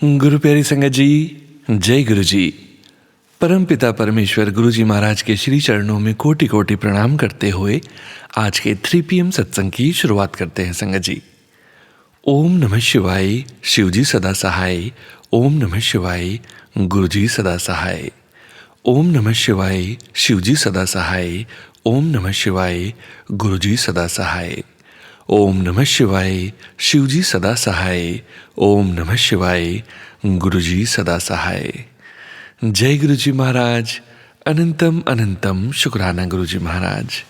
गुरु प्यारी संगत जी, जय गुरु जी। परम पिता परमेश्वर गुरु जी महाराज के श्री चरणों में कोटि कोटि प्रणाम करते हुए आज के 3 PM सत्संग की शुरुआत करते हैं संगत जी। ओम नमः शिवाय, शिव जी सदा सहाय। ओम नमः शिवाय, गुरु जी सदा सहाय। ओम नमः शिवाय, शिव जी सदा सहाय। ओम नमः शिवाय, गुरु जी सदा सहाय। ओम नमः शिवाय, शिव जी सदा सहाय। ओम नमः शिवाय, गुरु जी सदा सहाय। जय गुरु जी महाराज। अनंतम अनंतम शुक्राना गुरु जी महाराज।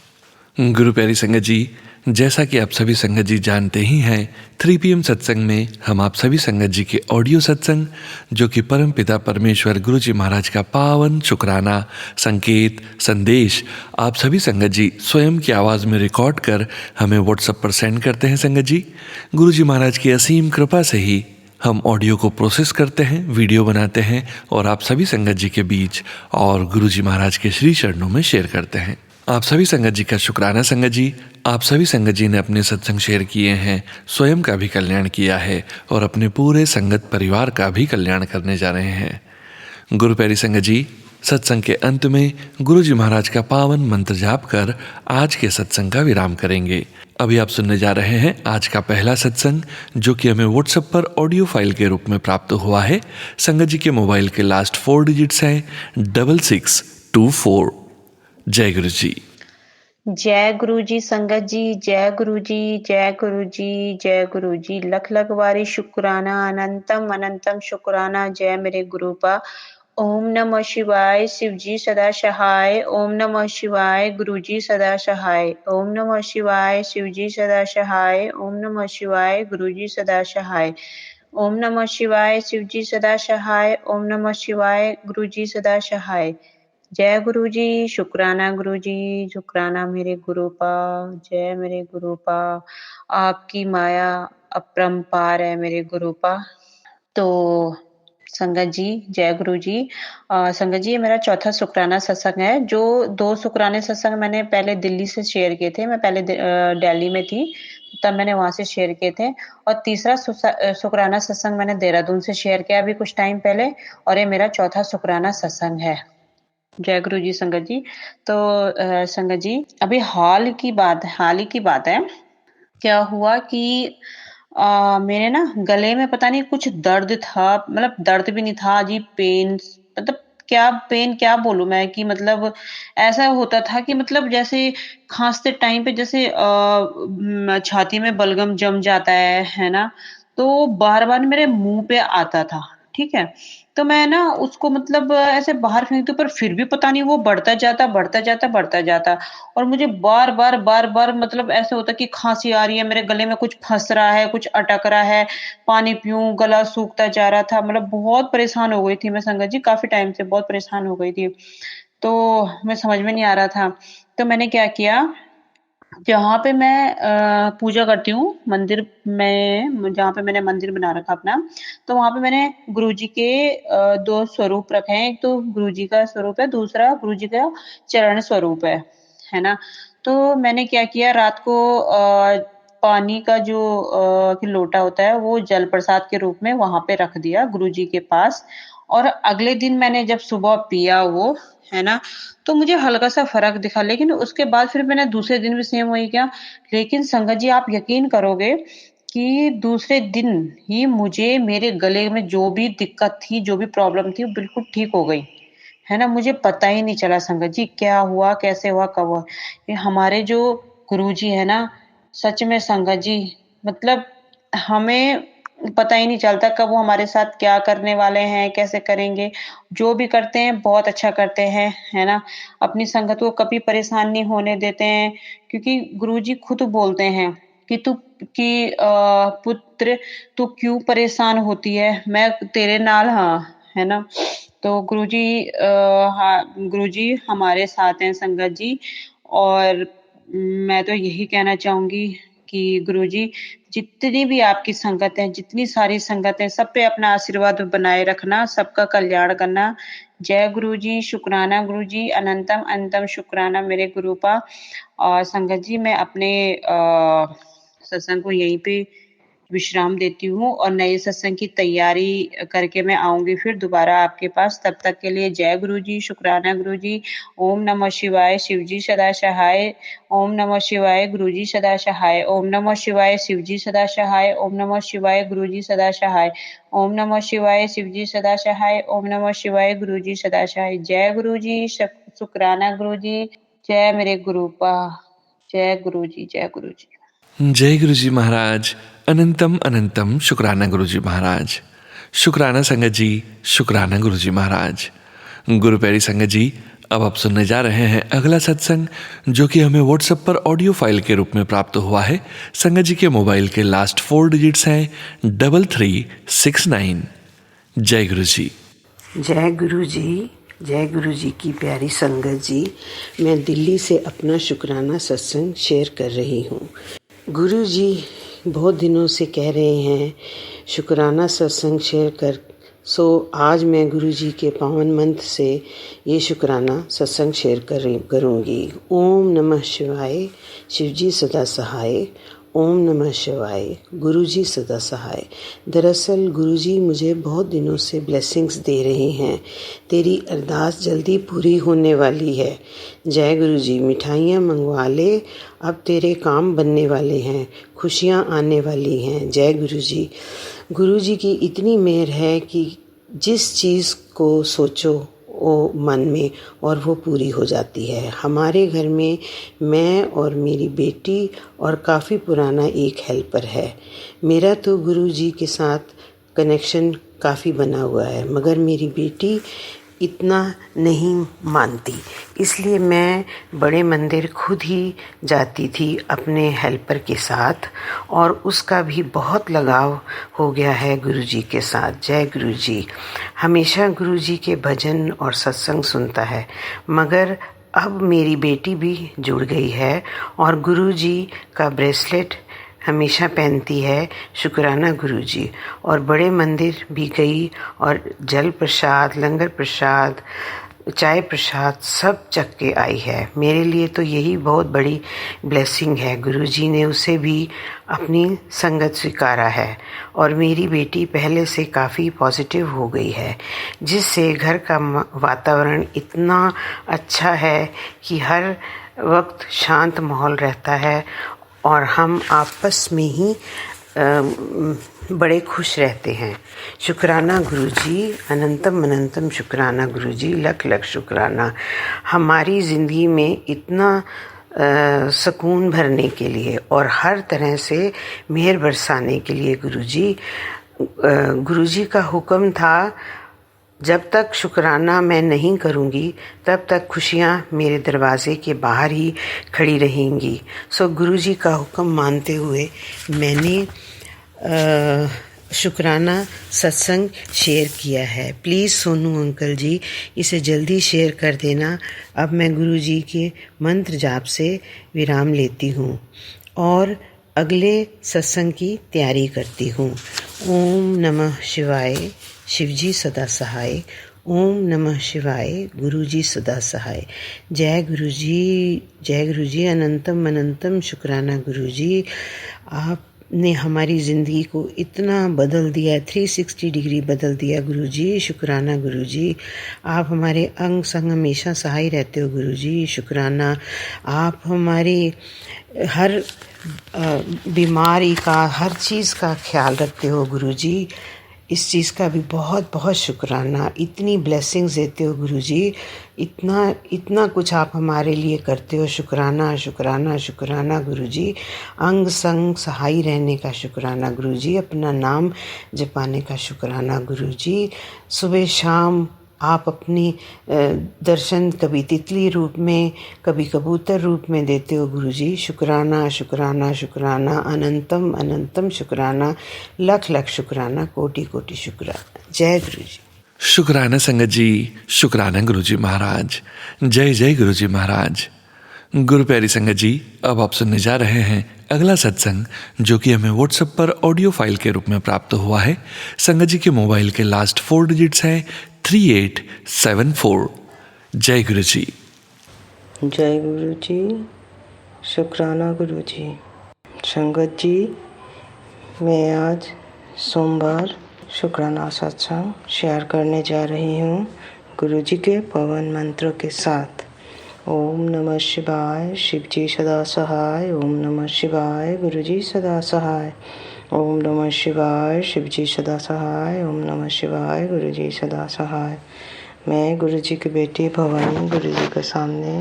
गुरु प्यारी संगत जी, जैसा कि आप सभी संगत जी जानते ही हैं, 3 PM सत्संग में हम आप सभी संगत जी के ऑडियो सत्संग, जो कि परम पिता परमेश्वर गुरु जी महाराज का पावन शुक्राना संकेत संदेश आप सभी संगत जी स्वयं की आवाज़ में रिकॉर्ड कर हमें व्हाट्सएप पर सेंड करते हैं संगत जी। गुरु जी महाराज की असीम कृपा से ही हम ऑडियो को प्रोसेस करते हैं, वीडियो बनाते हैं और आप सभी संगत जी के बीच और गुरु जी महाराज के श्री चरणों में शेयर करते हैं। आप सभी संगत जी का शुक्राना संगत जी। आप सभी संगत जी ने अपने सत्संग शेयर किए हैं, स्वयं का भी कल्याण किया है और अपने पूरे संगत परिवार का भी कल्याण करने जा रहे हैं। गुरु प्यारी संगत जी, सत्संग के अंत में गुरु जी महाराज का पावन मंत्र जाप कर आज के सत्संग का विराम करेंगे। अभी आप सुनने जा रहे हैं आज का पहला सत्संग, जो कि हमें व्हाट्सएप पर ऑडियो फाइल के रूप में प्राप्त हुआ है। संगत जी के मोबाइल के लास्ट 4 डिजिट्स हैं 6624। जय गुरु जी। जय गुरु जी संगत जी, जय गुरु जी, जय गुरु जी, जय गुरु जी। लख लख बारी शुक्राना, अनंतम अनंतम शुक्राना। जय मेरे गुरु पा। ओम नमः शिवाय, शिव जी सदा सहाय। ओम नमः शिवाय, गुरु जी सदा सहाय। ओम नमः शिवाय, शिव जी सदा सहाय। ओम नमः शिवाय, गुरु जी सदा सहाय। ओम नमः शिवाय, शिव जी सदा सहाय। ओम नमः शिवाय, गुरु जी सदा सहाय। जय गुरु जी, शुक्राना गुरु जी, शुक्राना मेरे गुरु पा। जय मेरे गुरु पा। आपकी माया अपरंपार है मेरे गुरु पा। तो संगत जी, जय गुरु जी। संगत जी, ये मेरा चौथा शुक्राना सत्संग है। जो 2 शुक्राने सत्संग मैंने पहले दिल्ली से शेयर किए थे। मैं पहले दिल्ली में थी, तब मैंने वहाँ से शेयर किए थे। और तीसरा शुक्राना सत्संग मैंने देहरादून से शेयर किया अभी कुछ टाइम पहले, और ये मेरा चौथा शुक्राना सत्संग है। जय गुरु जी संगत जी। तो संगत जी, अभी हाल ही की बात है। क्या हुआ कि मेरे ना गले में पता नहीं कुछ दर्द था, मतलब दर्द भी नहीं था, अजीब पेन, मतलब क्या पेन क्या बोलूं मैं, कि मतलब ऐसा होता था कि मतलब जैसे खांसते टाइम पे जैसे छाती में बलगम जम जाता है ना। तो बार बार मेरे मुंह पे आता था। ठीक है। तो मैं ना उसको मतलब ऐसे बाहर फेंकती हूँ, पर फिर भी पता नहीं वो बढ़ता जाता, बढ़ता जाता, बढ़ता जाता। और मुझे बार-बार मतलब ऐसा होता है कि खाँसी आ रही है, मेरे गले में कुछ फँस रहा है, कुछ अटक रहा है, पानी पीऊँ, गला सूखता जा रहा था। मतलब बहुत परेशान हो गई थी मैं संगत जी, काफ़ी टाइम से बहुत परेशान हो गई थी। तो मैं समझ में नहीं आ रहा था। तो मैंने क्या किया, जहाँ पे मैं पूजा करती हूँ, मंदिर में जहाँ पे मैंने मंदिर बना रखा अपना, तो वहाँ पे मैंने गुरुजी के 2 स्वरूप रखे हैं। एक तो गुरुजी का स्वरूप है, दूसरा गुरुजी का चरण स्वरूप है ना? तो मैंने क्या किया, रात को पानी का जो कि लोटा होता है, वो जल प्रसाद के रूप में वहाँ पे रख दिया गुरुजी के पास। और अगले दिन मैंने जब सुबह पिया वो, है ना? तो मुझे हल्का-सा फ़र्क दिखा, लेकिन उसके बाद फिर मैंने दूसरे दिन भी सेम वही किया। लेकिन संगत जी, आप यकीन करोगे कि दूसरे दिन ही मुझे मेरे गले में जो भी दिक्कत थी, जो भी प्रॉब्लम थी, वो बिल्कुल ठीक हो गई। है ना? मुझे पता ही नहीं चला संगत जी, क्या हुआ, कैसे हुआ, कब हुआ। ये हमारे जो गुरुजी हैं ना, सच में संगत जी, मतलब हमें पता ही नहीं चलता कब वो हमारे साथ क्या करने वाले हैं, कैसे करेंगे। जो भी करते हैं बहुत अच्छा करते हैं, है ना? अपनी संगत को कभी परेशान नहीं होने देते हैं, क्योंकि गुरुजी खुद बोलते हैं कि पुत्र तू क्यों परेशान होती है? मैं तेरे नाल हाँ, है ना? तो गुरुजी हमारे साथ हैं संगत जी। और मैं तो यही कहना चाहूँगी कि गुरुजी, जितनी भी आपकी संगत है, जितनी सारी संगत है, सब पे अपना आशीर्वाद बनाए रखना, सबका कल्याण करना। जय गुरुजी, शुक्राना गुरुजी, अनंतम अनंतम शुक्राना मेरे गुरुपा। और संगत जी, मैं अपने सत्संग को यहीं पे विश्राम देती हूँ और नए सत्संग की तैयारी करके मैं आऊँगी फिर दोबारा आपके पास। तब तक के लिए जय गुरु जी, शुक्राना गुरु जी। ओम नमः शिवाय, शिव जी सदा सहाय। ओम नमः शिवाय, गुरु जी सदा सहाय। ओम नमः शिवाय, शिव जी सदा सहाय। ओम नमः शिवाय, गुरु जी सदा सहाय। ओम नमः शिवाय, शिव जी सदा सहाय। ओम नमः शिवाय, गुरु जी सदा सहाय। जय गुरु जी, शुक्राना गुरु जी। जय मेरे गुरुपा। जय गुरु जी, जय गुरु जी। जय गुरु जी महाराज। अनंतम अनंतम शुक्राना गुरु जी महाराज। शुक्राना संगत जी, शुक्राना गुरु जी महाराज। गुरु प्यारी संगत जी, अब आप सुनने जा रहे हैं अगला सत्संग, जो कि हमें व्हाट्सएप पर ऑडियो फाइल के रूप में प्राप्त हुआ है। संगत जी के मोबाइल के लास्ट 4 डिजिट्स हैं 3369। जय गुरु जी। जय गुरु जी, जय गुरु जी की प्यारी संगत जी। मैं दिल्ली से अपना शुक्राना सत्संग शेयर कर रही हूँ। गुरु जी बहुत दिनों से कह रहे हैं शुक्राना सत्संग शेयर कर, सो आज मैं गुरु जी के पावन मंत्र से ये शुक्राना सत्संग शेयर करूँगी। ओम नमः शिवाय, शिव जी सदा सहाय। ओम नमः शिवाय, गुरु जी सदा सहाय। दरअसल गुरु जी मुझे बहुत दिनों से ब्लेसिंग्स दे रहे हैं। तेरी अरदास जल्दी पूरी होने वाली है। जय गुरु जी। मिठाइयाँ मंगवा ले, अब तेरे काम बनने वाले हैं, खुशियाँ आने वाली हैं। जय गुरु जी। गुरु जी की इतनी मेहर है कि जिस चीज़ को सोचो वो मन में और वो पूरी हो जाती है। हमारे घर में मैं और मेरी बेटी और काफ़ी पुराना एक हेल्पर है। मेरा तो गुरु जी के साथ कनेक्शन काफ़ी बना हुआ है, मगर मेरी बेटी इतना नहीं मानती, इसलिए मैं बड़े मंदिर खुद ही जाती थी अपने हेल्पर के साथ, और उसका भी बहुत लगाव हो गया है गुरुजी के साथ। जय गुरुजी। हमेशा गुरुजी के भजन और सत्संग सुनता है, मगर अब मेरी बेटी भी जुड़ गई है और गुरुजी का ब्रेसलेट हमेशा पहनती है। शुक्राना गुरुजी। और बड़े मंदिर भी गई और जल प्रसाद, लंगर प्रसाद, चाय प्रसाद सब चख के आई है। मेरे लिए तो यही बहुत बड़ी ब्लेसिंग है। गुरुजी ने उसे भी अपनी संगत स्वीकारा है और मेरी बेटी पहले से काफ़ी पॉजिटिव हो गई है, जिससे घर का वातावरण इतना अच्छा है कि हर वक्त शांत माहौल रहता है और हम आपस में ही बड़े खुश रहते हैं। शुक्राना गुरुजी, अनंतम अनंतम शुक्राना गुरुजी, लख लख शुक्राना। हमारी ज़िंदगी में इतना सुकून भरने के लिए और हर तरह से मेहर बरसाने के लिए गुरुजी का हुक्म था, जब तक शुक्राना मैं नहीं करूँगी तब तक खुशियाँ मेरे दरवाज़े के बाहर ही खड़ी रहेंगी। सो गुरुजी का हुक्म मानते हुए मैंने शुक्राना सत्संग शेयर किया है। प्लीज़ सोनू अंकल जी इसे जल्दी शेयर कर देना। अब मैं गुरुजी के मंत्र जाप से विराम लेती हूँ और अगले सत्संग की तैयारी करती हूँ। ओम नमः शिवाय, शिवजी सदा सहाय। ओम नमः शिवाय, गुरुजी सदा सहाय। जय गुरुजी, जय गुरुजी। अनंतम अनंतम शुक्राना गुरुजी। आपने हमारी ज़िंदगी को इतना बदल दिया, 360 डिग्री बदल दिया गुरुजी। शुक्राना गुरुजी। आप हमारे अंग संग हमेशा सहाय रहते हो गुरुजी। शुक्राना। आप हमारे हर बीमारी का, हर चीज़ का ख्याल रखते हो गुरुजी। इस चीज़ का भी बहुत बहुत शुक्राना। इतनी ब्लेसिंग्स देते हो गुरुजी, इतना कुछ आप हमारे लिए करते हो। शुक्राना शुक्राना शुक्राना गुरुजी। अंग संग सहाय रहने का शुक्राना गुरुजी। अपना नाम जपाने का शुक्राना गुरुजी। सुबह शाम आप अपनी दर्शन कभी तितली रूप में, कभी कबूतर रूप में देते हो गुरुजी। शुक्राना शुक्राना शुक्राना। अनंतम अनंतम शुक्राना। लख लख शुक्राना। कोटि कोटि शुक्राना। जय गुरुजी। शुक्राना संगत जी, शुक्राना गुरुजी महाराज। जय जय गुरुजी महाराज। गुरु प्यारी संगत जी, अब आप सुनने जा रहे हैं अगला सत्संग, जो कि हमें व्हाट्सएप पर ऑडियो फाइल के रूप में प्राप्त हुआ है। संगत जी के मोबाइल के लास्ट 4 डिजिट्स हैं 3874। जय गुरु जी। जय गुरु जी। शुक्राना गुरु जी। संगत जी, मैं आज सोमवार शुक्राना सत्संग शेयर करने जा रही हूँ गुरुजी के पवन मंत्रों के साथ। ओम नमः शिवाय, शिवजी सदा सहाय। ओम नमः शिवाय, गुरुजी सदा सहाय। ओम नमः शिवाय, शिवजी सदा सहाय। ओम नमः शिवाय, गुरुजी सदा सहाय। मैं गुरुजी की बेटी भवानी गुरुजी के सामने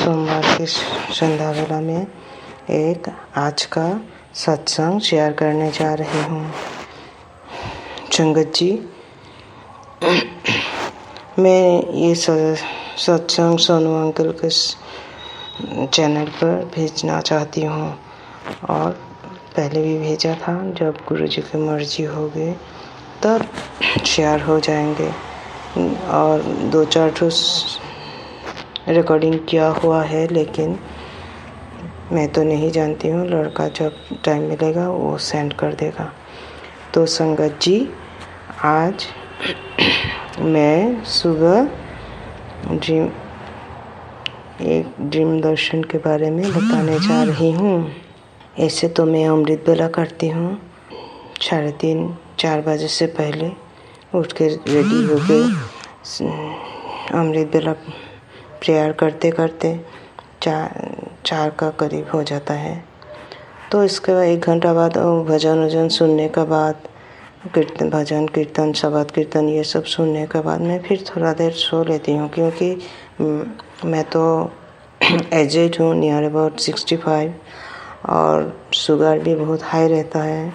सोमवार की संध्या वेला में एक आज का सत्संग शेयर करने जा रही हूँ। संगत जी, मैं ये सत्संग सोनू अंकल के चैनल पर भेजना चाहती हूँ और पहले भी भेजा था। जब गुरुजी की मर्जी होगी तब शेयर हो जाएंगे। और 2-4 ठो रिकॉर्डिंग किया हुआ है, लेकिन मैं तो नहीं जानती हूँ। लड़का जब टाइम मिलेगा वो सेंड कर देगा। तो संगत जी, आज मैं सुबह ड्रीम दर्शन के बारे में बताने जा रही हूँ। ऐसे तो मैं अमृत बेला करती हूँ 3:30-4 बजे से पहले उठ के रेडी होके अमृत बेला प्रेयर करते करते 4 का करीब हो जाता है। तो इसके बाद 1 घंटा बाद भजन सुनने के बाद भजन कीर्तन शबद कीर्तन ये सब सुनने के बाद मैं फिर थोड़ा देर सो लेती हूँ, क्योंकि मैं तो एजेड हूँ, नियर अबाउट 65, और शुगर भी बहुत हाई रहता है।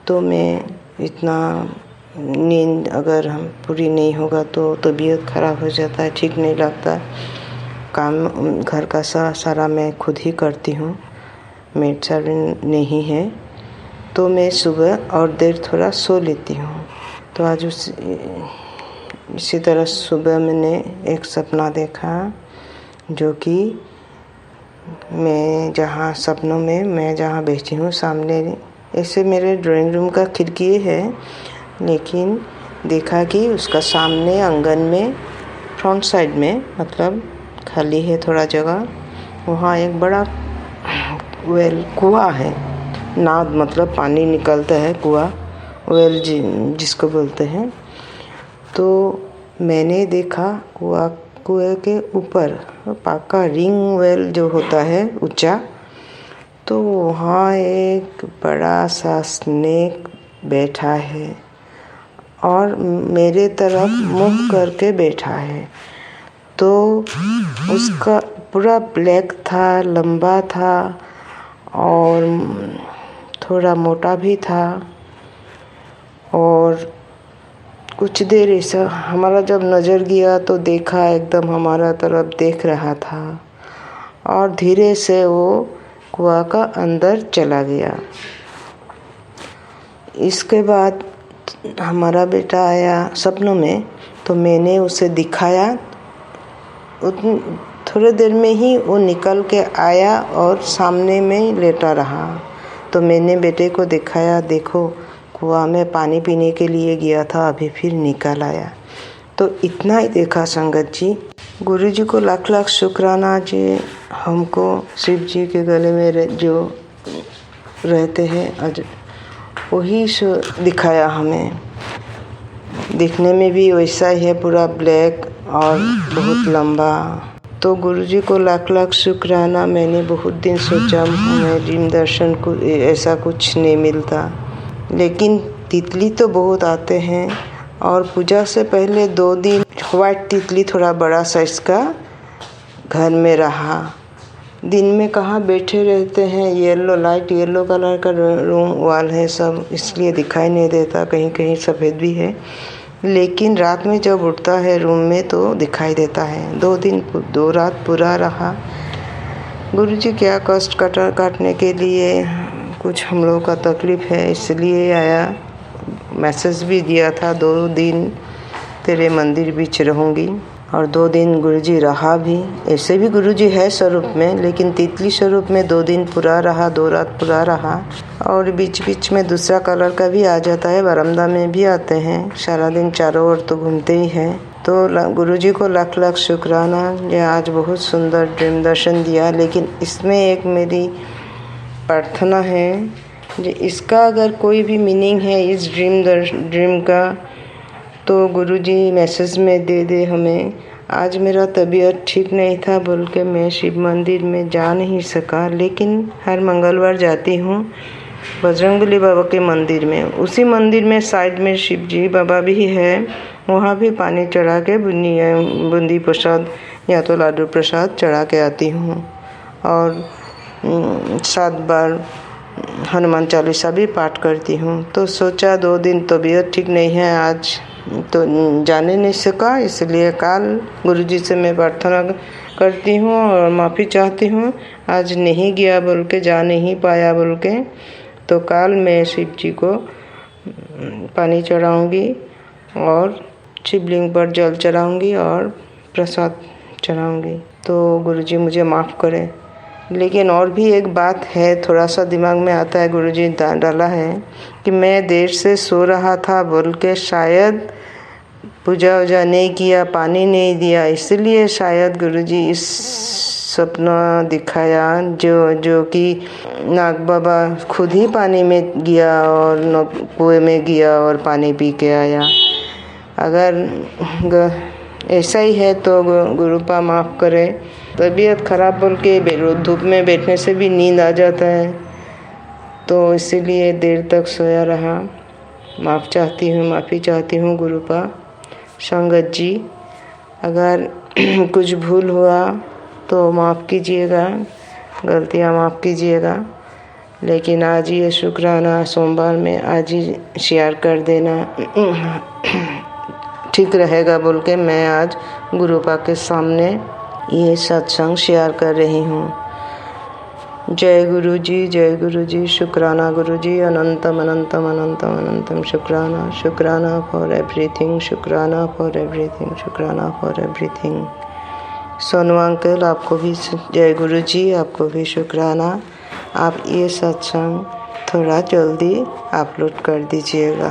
तो मैं इतना नींद अगर हम पूरी नहीं होगा तो तबीयत ख़राब हो जाता है, ठीक नहीं लगता। काम घर का सारा मैं खुद ही करती हूँ, मेड सर्वेंट नहीं है। तो मैं सुबह और देर थोड़ा सो लेती हूँ। तो आज इसी तरह सुबह मैंने एक सपना देखा, जो कि मैं जहाँ बैठी हूँ सामने, ऐसे मेरे ड्राइंग रूम का खिड़की है, लेकिन देखा कि उसका सामने आंगन में फ्रंट साइड में, मतलब खाली है थोड़ा जगह, वहाँ एक बड़ा कुआं है। नाद मतलब पानी निकलता है, कुआं वेल जिसको बोलते हैं। तो मैंने देखा कुएं के ऊपर पक्का रिंग वेल जो होता है ऊंचा, तो वहाँ एक बड़ा सा स्नेक बैठा है और मेरे तरफ मुँह करके बैठा है। तो उसका पूरा ब्लैक था, लंबा था और थोड़ा मोटा भी था। और कुछ देर ऐसा हमारा जब नज़र गया तो देखा एकदम हमारा तरफ देख रहा था, और धीरे से वो कुआं का अंदर चला गया। इसके बाद हमारा बेटा आया सपनों में, तो मैंने उसे दिखाया। थोड़ी देर में ही वो निकल के आया और सामने में लेटा रहा। तो मैंने बेटे को दिखाया, देखो कुआं में पानी पीने के लिए गया था, अभी फिर निकल आया। तो इतना ही देखा संगत जी। गुरु जी को लाख लाख शुक्राना जी, हमको शिव जी के गले में जो रहते हैं वही दिखाया हमें। दिखने में भी वैसा ही है, पूरा ब्लैक और बहुत लंबा। तो गुरुजी को लाख लाख शुक्राना। मैंने बहुत दिन सोचा हमें ड्रीम दर्शन को ऐसा कुछ नहीं मिलता, लेकिन तितली तो बहुत आते हैं। और पूजा से पहले 2 दिन वाइट तितली थोड़ा बड़ा साइज का घर में रहा। दिन में कहाँ बैठे रहते हैं, येलो कलर का रूम वाल है सब, इसलिए दिखाई नहीं देता। कहीं कहीं सफ़ेद भी है, लेकिन रात में जब उठता है रूम में तो दिखाई देता है। 2 रात पूरा रहा। गुरुजी क्या कष्ट काटने के लिए, कुछ हम लोगों का तकलीफ़ है इसलिए आया। मैसेज भी दिया था 2 दिन तेरे मंदिर बीच रहूँगी, और 2 दिन गुरुजी रहा भी। ऐसे भी गुरुजी है स्वरूप में, लेकिन तितली स्वरूप में 2 दिन पूरा रहा, 2 रात पूरा रहा। और बीच बीच में दूसरा कलर का भी आ जाता है, बरामदा में भी आते हैं। सारा दिन चारों ओर तो घूमते ही हैं। तो गुरुजी को लाख लाख शुक्राना, ये आज बहुत सुंदर ड्रीम दर्शन दिया। लेकिन इसमें एक मेरी प्रार्थना है इसका अगर कोई भी मीनिंग है इस ड्रीम का तो गुरुजी मैसेज में दे दे हमें। आज मेरा तबीयत ठीक नहीं था बोल के मैं शिव मंदिर में जा नहीं सका, लेकिन हर मंगलवार जाती हूँ बजरंगबली बाबा के मंदिर में। उसी मंदिर में साइड में शिव जी बाबा भी है, वहाँ भी पानी चढ़ा के बूंदी प्रसाद या तो लाडू प्रसाद चढ़ा के आती हूँ। और 7 बार हनुमान चालीसा भी पाठ करती हूँ। तो सोचा 2 दिन तबीयत ठीक नहीं है, आज तो जाने नहीं सका, इसलिए काल गुरुजी से मैं प्रार्थना करती हूँ और माफ़ी चाहती हूँ। आज नहीं गया बोल के, जा नहीं पाया बोल के, तो काल मैं शिव जी को पानी चढ़ाऊँगी और शिवलिंग पर जल चढ़ाऊँगी और प्रसाद चढ़ाऊँगी। तो गुरुजी मुझे माफ़ करें। लेकिन और भी एक बात है, थोड़ा सा दिमाग में आता है, गुरुजी डाला है कि मैं देर से सो रहा था बोल के शायद पूजा वूजा नहीं किया, पानी नहीं दिया, इसलिए शायद गुरुजी इस सपना दिखाया जो कि नाग बाबा खुद ही पानी में गया और कुएं में गया और पानी पी के आया। अगर ऐसा ही है तो गुरुपा माफ़ करे। तबीयत ख़राब बोल के धूप में बैठने से भी नींद आ जाता है, तो इसीलिए देर तक सोया रहा। माफ़ी चाहती हूँ गुरुपा। संगत जी, अगर कुछ भूल हुआ तो माफ़ कीजिएगा, गलतियाँ माफ़ कीजिएगा। लेकिन आज ये शुक्राना सोमवार में आज ही शेयर कर देना ठीक रहेगा बोल के मैं आज गुरुपा के सामने ये सत्संग शेयर कर रही हूँ। जय गुरु जी, शुक्राना गुरु जी, अनंतम अनंतम अनंतम अनंतम शुक्राना, शुक्राना फॉर एवरीथिंग, शुक्राना फॉर एवरीथिंग, शुक्राना फॉर एवरीथिंग। सोनू अंकल, आपको भी जय गुरु जी, आपको भी शुक्राना। आप ये सत्संग थोड़ा जल्दी अपलोड कर दीजिएगा।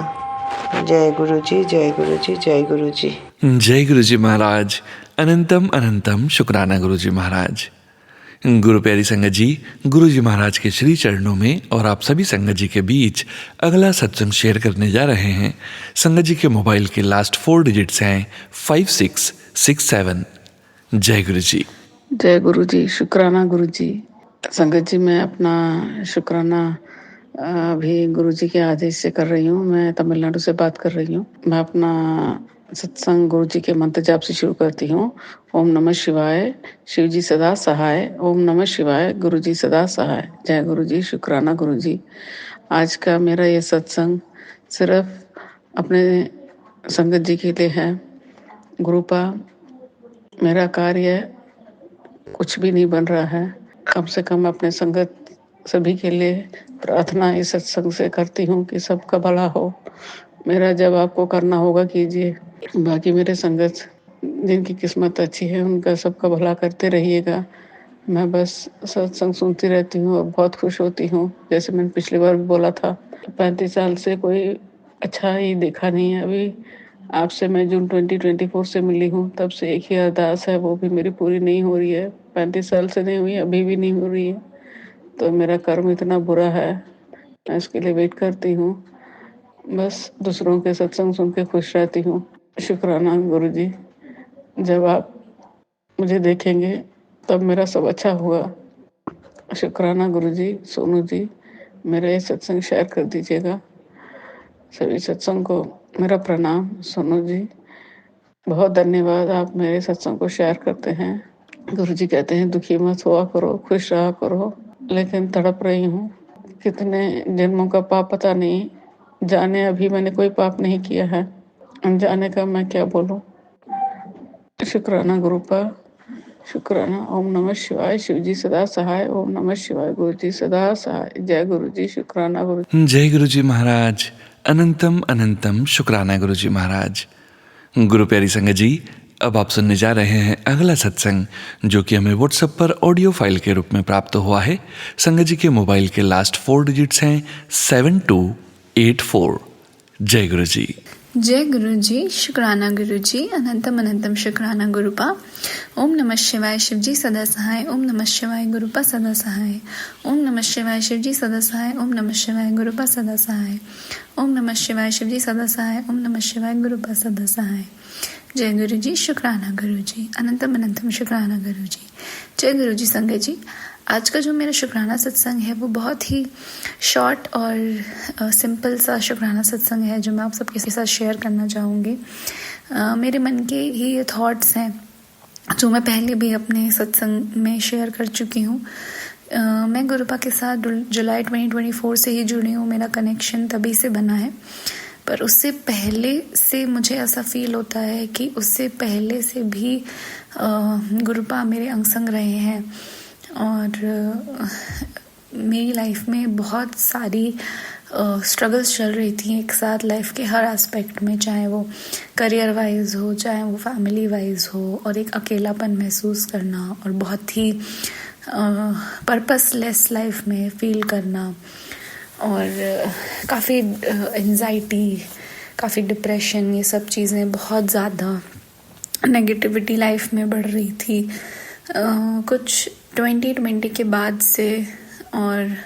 जय गुरु जी, जय गुरु जी, जय गुरु जी। जय गुरु जी महाराज, अनंतम अनंतम शुक्राना गुरु जी महाराज। गुरु प्यारी संगत जी, गुरु जी महाराज के श्री चरणों में और आप सभी संगत जी के बीच अगला सत्संग शेयर करने जा रहे हैं। संगत जी के मोबाइल के लास्ट 4 डिजिट्स हैं 5667। जय गुरु जी। जय गुरु जी, शुक्राना गुरु जी। संगत जी, मैं अपना शुक्राना अभी गुरु जी के आदेश से कर रही हूँ। मैं तमिलनाडु से बात कर रही हूँ। मैं अपना सत्संग गुरु जी के मंत्र जाप से शुरू करती हूँ। ओम नमः शिवाय, शिव जी सदा सहाय। ओम नमः शिवाय, गुरु जी सदा सहाय। जय गुरु जी, शुक्राना गुरु जी। आज का मेरा ये सत्संग सिर्फ अपने संगत जी के लिए है। गुरुपा, मेरा कार्य कुछ भी नहीं बन रहा है। कम से कम अपने संगत सभी के लिए प्रार्थना इस सत्संग से करती हूँ कि सबका भला हो। मेरा जब आपको करना होगा कीजिए। बाकी मेरे संगत जिनकी किस्मत अच्छी है उनका सबका भला करते रहिएगा। मैं बस सत्संग सुनती रहती हूँ और बहुत खुश होती हूँ। जैसे मैंने पिछली बार भी बोला था, 35 साल से कोई अच्छा ही देखा नहीं है। अभी आपसे मैं जून 2024 से मिली हूँ, तब से एक ही अरदास है, वो भी मेरी पूरी नहीं हो रही है। 35 साल से नहीं हुई, अभी भी नहीं हो रही है। तो मेरा कर्म इतना बुरा है, मैं इसके लिए वेट करती हूँ। बस दूसरों के सत्संग सुन के खुश रहती हूँ। शुक्राना गुरु जी, जब आप मुझे देखेंगे तब मेरा सब अच्छा होगा। शुक्राना गुरु जी। सोनू जी, मेरा ये सत्संग शेयर कर दीजिएगा। सभी सत्संग को मेरा प्रणाम। सोनू जी, बहुत धन्यवाद, आप मेरे सत्संग को शेयर करते हैं। गुरु जी कहते हैं दुखी मत हुआ करो, खुश रहा करो, लेकिन तड़प रही हूँ। कितने जन्मों का पाप पता नहीं, जाने अभी मैंने कोई पाप नहीं किया है, अनजाने का मैं क्या बोलूं। शुक्राना गुरुपा, शुक्राना। ओम नमः शिवाय, शिव जी सदा सहाय। ओम नमः शिवाय, गुरु जी सदा सहाय। जय गुरु जी, शुक्राना गुरु। जय गुरु जी महाराज, अनंतम अनंतम शुक्राना गुरु जी महाराज। गुरु प्यारी संगत जी, अब आप सुनने जा रहे हैं अगला सत्संग, जो कि हमें व्हाट्सएप पर ऑडियो फाइल के रूप में प्राप्त हुआ है। संगत जी के मोबाइल के लास्ट 4 डिजिट्स हैं 7284। जय गुरु जी। जय गुरु जी, शुक्राना गुरु जी, अनंतम अनंतम शुक्राना गुरुपा। ओम नमः शिवाय शिव जी सदा सहाय, ओम नमः शिवाय गुरुपा सदा सहाय, ओम नमः शिवाय शिव जी सदा सहाय, ओम नमः शिवाय गुरुपा सदा सहाय, ओम नमः शिवाय शिव जी सदा सहाय, ओम नमः शिवाय गुरुपा सदा सहाय। जय गुरु जी, शुक्राना गुरु जी, अनंतम अनंतम शुक्राना गुरु जी। जय गुरु जी संगत जी, आज का जो मेरा शुक्राना सत्संग है वो बहुत ही शॉर्ट और सिंपल सा शुक्राना सत्संग है जो मैं आप सबके साथ शेयर करना चाहूँगी। मेरे मन के ही ये थॉट्स हैं जो मैं पहले भी अपने सत्संग में शेयर कर चुकी हूँ। मैं गुरुपा के साथ जुलाई 2024 से ही जुड़ी हूँ। मेरा कनेक्शन तभी से बना है, पर उससे पहले से मुझे ऐसा फील होता है कि उससे पहले से भी गुरुपा मेरे अंग संग रहे हैं। और मेरी लाइफ में बहुत सारी स्ट्रगल्स चल रही थी एक साथ लाइफ के हर एस्पेक्ट में, चाहे वो करियर वाइज हो, चाहे वो फैमिली वाइज हो, और एक अकेलापन महसूस करना और बहुत ही पर्पसलेस लाइफ में फील करना, और काफ़ी एंजाइटी, काफ़ी डिप्रेशन, ये सब चीज़ें बहुत ज़्यादा नेगेटिविटी लाइफ में बढ़ रही थी। कुछ 2020 के बाद से, और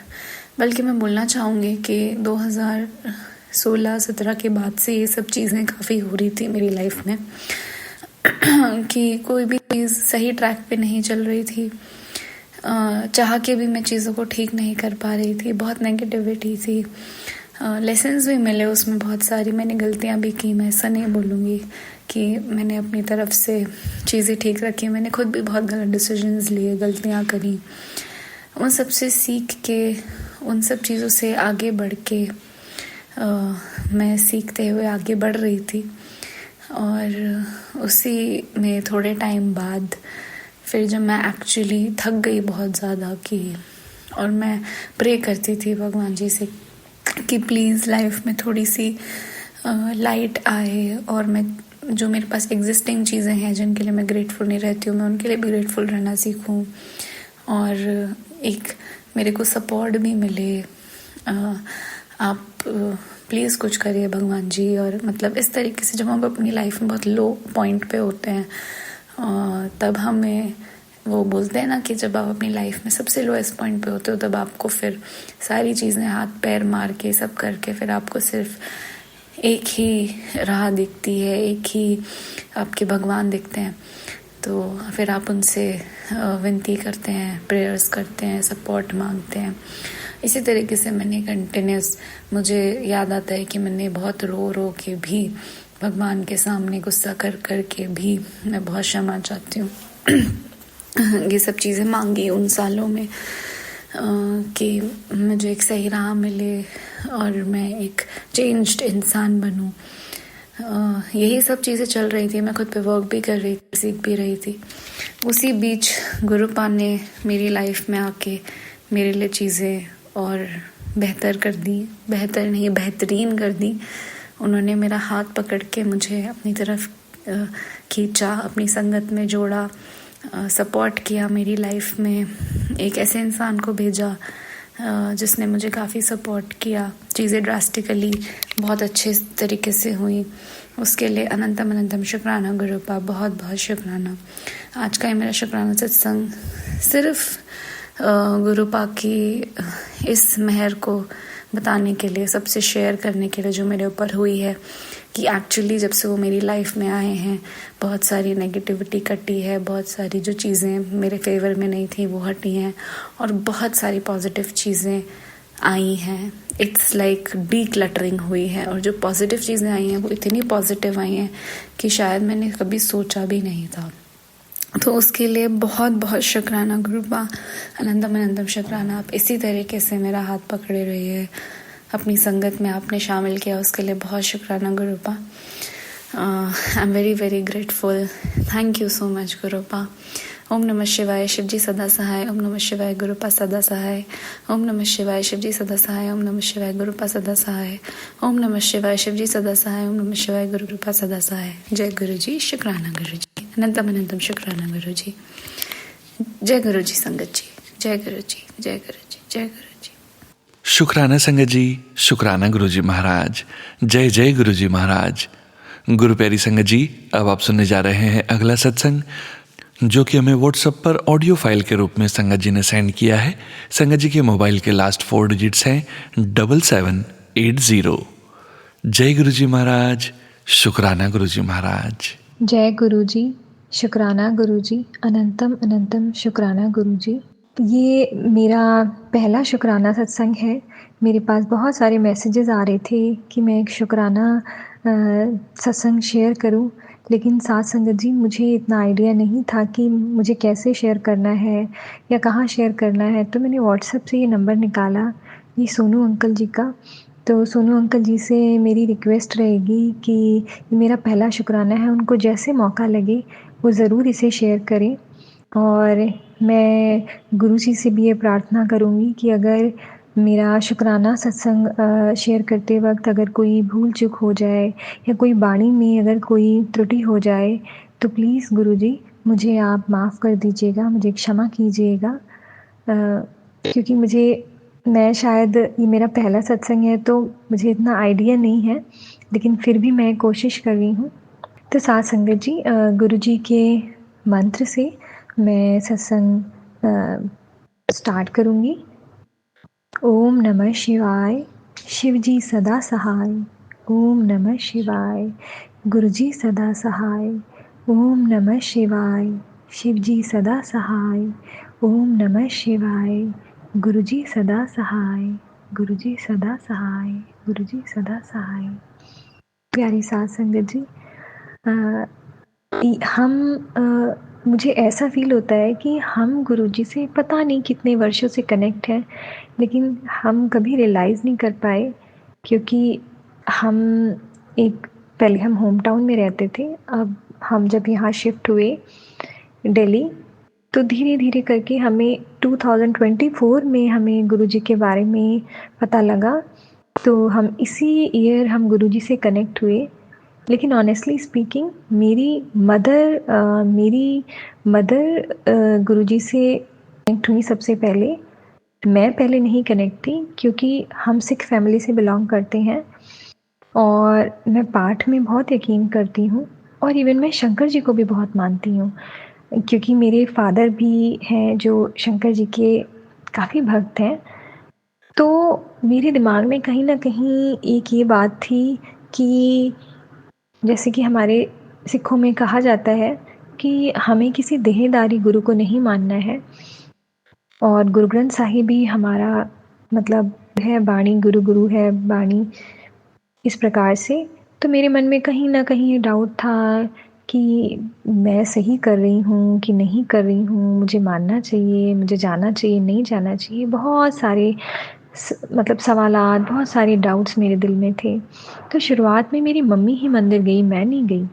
बल्कि मैं बोलना चाहूँगी कि 2016-17 के बाद से ये सब चीज़ें काफ़ी हो रही थी मेरी लाइफ में कि कोई भी चीज़ सही ट्रैक पे नहीं चल रही थी। चाह के भी मैं चीज़ों को ठीक नहीं कर पा रही थी, बहुत नेगेटिविटी थी। लेसन्स भी मिले उसमें बहुत सारी, मैंने गलतियाँ भी की, मैं ऐसा नहीं बोलूँगी कि मैंने अपनी तरफ से चीज़ें ठीक रखी। मैंने खुद भी बहुत गलत डिसीजंस लिए, गलतियाँ करी। उन सब से सीख के, उन सब चीज़ों से आगे बढ़ के मैं सीखते हुए आगे बढ़ रही थी। और उसी में थोड़े टाइम बाद फिर जब मैं एक्चुअली थक गई बहुत ज़्यादा कि, और मैं प्रे करती थी भगवान जी से कि प्लीज़ लाइफ में थोड़ी सी लाइट आए, और मैं जो मेरे पास एग्जिस्टिंग चीज़ें हैं जिनके लिए मैं ग्रेटफुल नहीं रहती हूँ, मैं उनके लिए भी ग्रेटफुल रहना सीखूँ, और एक मेरे को सपोर्ट भी मिले। आप प्लीज़ कुछ करिए भगवान जी। और मतलब इस तरीके से जब हम अपनी लाइफ में बहुत लो पॉइंट पे होते हैं तब हमें वो बोलते हैं ना कि जब आप अपनी लाइफ में सबसे लोएस्ट पॉइंट पे होते हो तब आपको फिर सारी चीज़ें हाथ पैर मार के सब करके फिर आपको सिर्फ एक ही राह दिखती है, एक ही आपके भगवान दिखते हैं। तो फिर आप उनसे विनती करते हैं, प्रेयर्स करते हैं, सपोर्ट मांगते हैं। इसी तरीके से मैंने कंटिन्यूस, मुझे याद आता है कि मैंने बहुत रो रो के भी भगवान के सामने गुस्सा कर कर के भी मैं बहुत क्षमा चाहती हूँ ये सब चीज़ें मांगी उन सालों में कि मुझे एक सही राह मिले और मैं एक चेंज्ड इंसान बनूं। यही सब चीज़ें चल रही थी, मैं खुद पे वर्क भी कर रही थी, सीख भी रही थी। उसी बीच गुरुपा ने मेरी लाइफ में आके मेरे लिए चीज़ें और बेहतर कर दी, बेहतर नहीं बेहतरीन कर दी। उन्होंने मेरा हाथ पकड़ के मुझे अपनी तरफ खींचा, अपनी संगत में जोड़ा, सपोर्ट किया मेरी लाइफ में। एक ऐसे इंसान को भेजा जिसने मुझे काफ़ी सपोर्ट किया। चीज़ें ड्रास्टिकली बहुत अच्छे तरीके से हुई, उसके लिए अनंतम अनंतम शुक्राना गुरुपा, बहुत बहुत शुक्राना। आज का ये मेरा शुक्राना सत्संग सिर्फ गुरुपा की इस मेहर को बताने के लिए, सबसे शेयर करने के लिए जो मेरे ऊपर हुई है कि एक्चुअली जब से वो मेरी लाइफ में आए हैं बहुत सारी नेगेटिविटी कटी है, बहुत सारी जो चीज़ें मेरे फेवर में नहीं थी वो हटी हैं और बहुत सारी पॉजिटिव चीज़ें आई हैं। इट्स लाइक डीक्लटरिंग हुई है और जो पॉजिटिव चीज़ें आई हैं वो इतनी पॉजिटिव आई हैं कि शायद मैंने कभी सोचा भी नहीं था। तो उसके लिए बहुत बहुत शुक्राना गुरुपा, अनंतम अनंतम शुक्राना। आप इसी तरीके से मेरा हाथ पकड़े रहिए, अपनी संगत में आपने शामिल किया, उसके लिए बहुत शुक्राना Gurupa. I am very very grateful. Thank you so much Gurupa. ओम नमः शिवाय, शिव जी सदा सहाय। ओम नमः शिवाय, गुरुपा सदा सहाय। ओम नमः शिवाय, शिव जी सदा सहाय। ओम नमः शिवाय, गुरुपा सदा सहाय। ओम नमः शिवाय, शिव जी सदा सहाय। ओम नमः शिवाय, गुरुपा सदा सहाय। जय गुरु जी, शुक्राना गुरु जी, अनंतम अनंतम शुक्राना गुरु जी। जय गुरु जी संगत जी, जय गुरु जी, जय गुरु जी, जय गुरु जी। शुक्राना संगत जी, शुक्राना गुरु जी महाराज। जय जय गुरु जी महाराज। गुरु प्यारी संगत जी, अब आप सुनने जा रहे हैं अगला सत्संग, जो कि हमें व्हाट्सएप पर ऑडियो फाइल के रूप में संगत जी ने सेंड किया है। संगत जी के मोबाइल के लास्ट 4 डिजिट्स हैं 7780। जय गुरु जी महाराज, शुक्राना गुरु जी महाराज। जय गुरु जी, शुक्राना गुरु जी, अनंतम अनंतम शुक्राना गुरु जी। ये मेरा पहला शुक्राना सत्संग है। मेरे पास बहुत सारे मैसेजेस आ रहे थे कि मैं एक शुक्राना सत्संग शेयर करूं, लेकिन साथ संगत जी मुझे इतना आइडिया नहीं था कि मुझे कैसे शेयर करना है या कहाँ शेयर करना है। तो मैंने व्हाट्सएप से ये नंबर निकाला, ये सोनू अंकल जी का। तो सोनू अंकल जी से मेरी रिक्वेस्ट रहेगी कि ये मेरा पहला शुक्राना है, उनको जैसे मौका लगे वो ज़रूर इसे शेयर करें। और मैं गुरु जी से भी ये प्रार्थना करूँगी कि अगर मेरा शुक्राना सत्संग शेयर करते वक्त अगर कोई भूल चूक हो जाए या कोई वाणी में अगर कोई त्रुटि हो जाए तो प्लीज़ गुरु जी मुझे आप माफ़ कर दीजिएगा, मुझे क्षमा कीजिएगा। क्योंकि मैं शायद ये मेरा पहला सत्संग है तो मुझे इतना आइडिया नहीं है, लेकिन फिर भी मैं कोशिश कर रही हूँ। तो साथ संगत जी, गुरु जी के मंत्र से मैं सत्संग स्टार्ट करूँगी। ओम नमः शिवाय, शिव जी सदा सहाय। ओम नमः शिवाय, गुरु जी सदा सहाय। ओम नमः शिवाय, शिव जी सदा सहाय। ओम नमः शिवाय, गुरु जी सदा सहाय। गुरु जी सदा सहाय, गुरु जी सदा सहाय। प्यारी साथ संगत जी, मुझे ऐसा फील होता है कि हम गुरुजी से पता नहीं कितने वर्षों से कनेक्ट हैं, लेकिन हम कभी रियलाइज़ नहीं कर पाए, क्योंकि पहले हम होम टाउन में रहते थे। अब हम जब यहाँ शिफ्ट हुए दिल्ली, तो धीरे धीरे करके हमें 2024 में हमें गुरुजी के बारे में पता लगा। तो हम इसी ईयर हम गुरुजी से कनेक्ट हुए। लेकिन ऑनेस्टली स्पीकिंग मेरी मदर गुरुजी से कनेक्ट हुई सबसे पहले। मैं पहले नहीं कनेक्ट थी क्योंकि हम सिख फैमिली से बिलोंग करते हैं और मैं पाठ में बहुत यकीन करती हूँ और इवन मैं शंकर जी को भी बहुत मानती हूँ, क्योंकि मेरे फादर भी हैं जो शंकर जी के काफ़ी भक्त हैं। तो मेरे दिमाग में कहीं ना कहीं एक ये बात थी कि जैसे कि हमारे सिखों में कहा जाता है कि हमें किसी देहदारी गुरु को नहीं मानना है, और गुरु ग्रंथ साहिब भी हमारा मतलब है बाणी, गुरु गुरु है बाणी, इस प्रकार से। तो मेरे मन में कहीं ना कहीं डाउट था कि मैं सही कर रही हूँ कि नहीं कर रही हूँ, मुझे मानना चाहिए, मुझे जाना चाहिए, नहीं जाना चाहिए। बहुत सारे सवालात, बहुत सारे डाउट्स मेरे दिल में थे। तो शुरुआत में मेरी मम्मी ही मंदिर गई, मैं नहीं गई।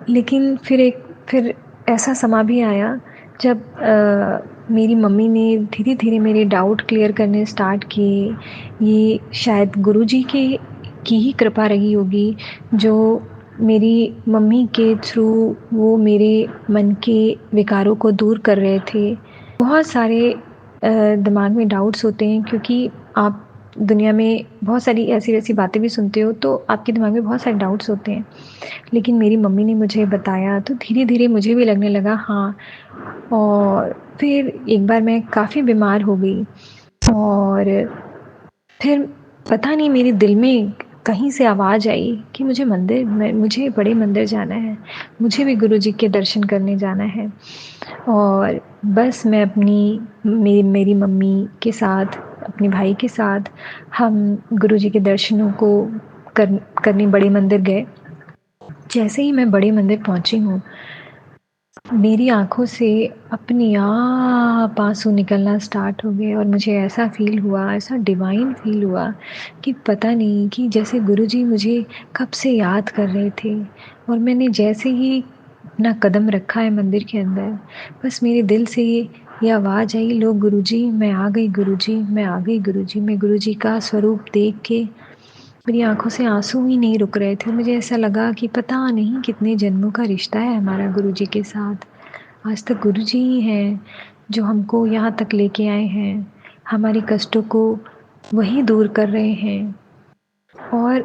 लेकिन फिर ऐसा समा भी आया जब मेरी मम्मी ने धीरे धीरे मेरे डाउट क्लियर करने स्टार्ट किए। ये शायद गुरुजी की ही कृपा रही होगी, जो मेरी मम्मी के थ्रू वो मेरे मन के विकारों को दूर कर रहे थे। बहुत सारे दिमाग में डाउट्स होते हैं, क्योंकि आप दुनिया में बहुत सारी ऐसी वैसी बातें भी सुनते हो तो आपके दिमाग में बहुत सारे डाउट्स होते हैं। लेकिन मेरी मम्मी ने मुझे बताया तो धीरे धीरे मुझे भी लगने लगा हाँ। और फिर एक बार मैं काफ़ी बीमार हो गई और फिर पता नहीं मेरे दिल में कहीं से आवाज़ आई कि मुझे बड़े मंदिर जाना है, मुझे भी गुरुजी के दर्शन करने जाना है। और बस मैं मेरी मम्मी के साथ, अपने भाई के साथ हम गुरुजी के दर्शनों को करने बड़े मंदिर गए। जैसे ही मैं बड़े मंदिर पहुंची हूँ, मेरी आँखों से अपने आप आंसू निकलना स्टार्ट हो गए और मुझे ऐसा फ़ील हुआ, ऐसा डिवाइन फ़ील हुआ कि पता नहीं कि जैसे गुरुजी मुझे कब से याद कर रहे थे। और मैंने जैसे ही अपना कदम रखा है मंदिर के अंदर, बस मेरे दिल से ये आवाज़ आई, लो गुरुजी मैं आ गई, गुरुजी मैं आ गई, गुरुजी। मैं गुरुजी का स्वरूप देख के मेरी आंखों से आंसू ही नहीं रुक रहे थे। मुझे ऐसा लगा कि पता नहीं कितने जन्मों का रिश्ता है हमारा गुरुजी के साथ। आज तक गुरुजी ही हैं जो हमको यहाँ तक लेके आए हैं, हमारे कष्टों को वही दूर कर रहे हैं। और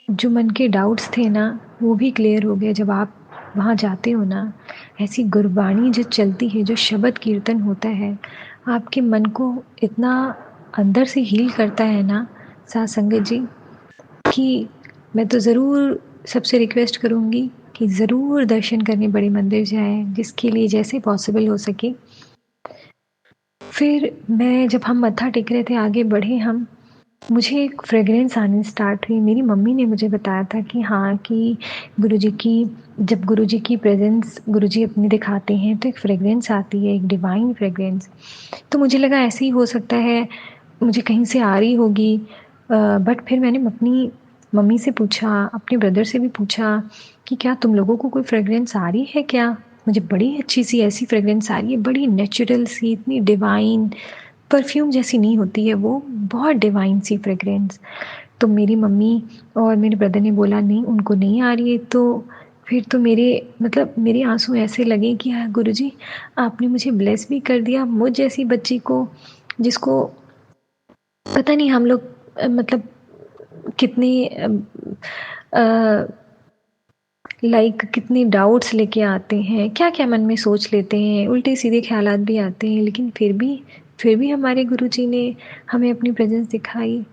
जो मन के डाउट्स थे ना वो भी क्लियर हो गए। जब आप वहाँ जाते हो ना, ऐसी गुरबाणी जो चलती है, जो शब्द कीर्तन होता है, आपके मन को इतना अंदर से हील करता है ना साथ संगत जी, कि मैं तो ज़रूर सबसे रिक्वेस्ट करूँगी कि ज़रूर दर्शन करने बड़े मंदिर जाएं, जिसके लिए जैसे पॉसिबल हो सके। फिर मैं जब हम मत्था टेक रहे थे, आगे बढ़े हम, मुझे एक फ्रेग्रेंस आनी स्टार्ट हुई। मेरी मम्मी ने मुझे बताया था कि हाँ, कि गुरुजी की जब गुरुजी की प्रेजेंस गुरुजी अपनी दिखाते हैं तो एक फ्रेग्रेंस आती है, एक डिवाइन फ्रेग्रेंस। तो मुझे लगा ऐसे ही हो सकता है, मुझे कहीं से आ रही होगी। बट फिर मैंने अपनी मम्मी से पूछा, अपने ब्रदर से भी पूछा कि क्या तुम लोगों को कोई फ्रेग्रेंस आ रही है क्या? मुझे बड़ी अच्छी सी ऐसी फ्रेग्रेंस आ रही है, बड़ी नेचुरल सी, इतनी डिवाइन, परफ्यूम जैसी नहीं होती है वो, बहुत डिवाइन सी फ्रेग्रेंस। तो मेरी मम्मी और मेरे ब्रदर ने बोला नहीं, उनको नहीं आ रही है। तो फिर तो मेरे आंसू ऐसे लगे कि हाँ गुरुजी, आपने मुझे ब्लेस भी कर दिया, मुझ जैसी बच्ची को, जिसको पता नहीं हम लोग मतलब कितने कितने डाउट्स लेके आते हैं, क्या क्या मन में सोच लेते हैं, उल्टे सीधे ख्यालात भी आते हैं, लेकिन फिर भी हमारे गुरुजी ने हमें अपनी प्रेजेंस दिखाई।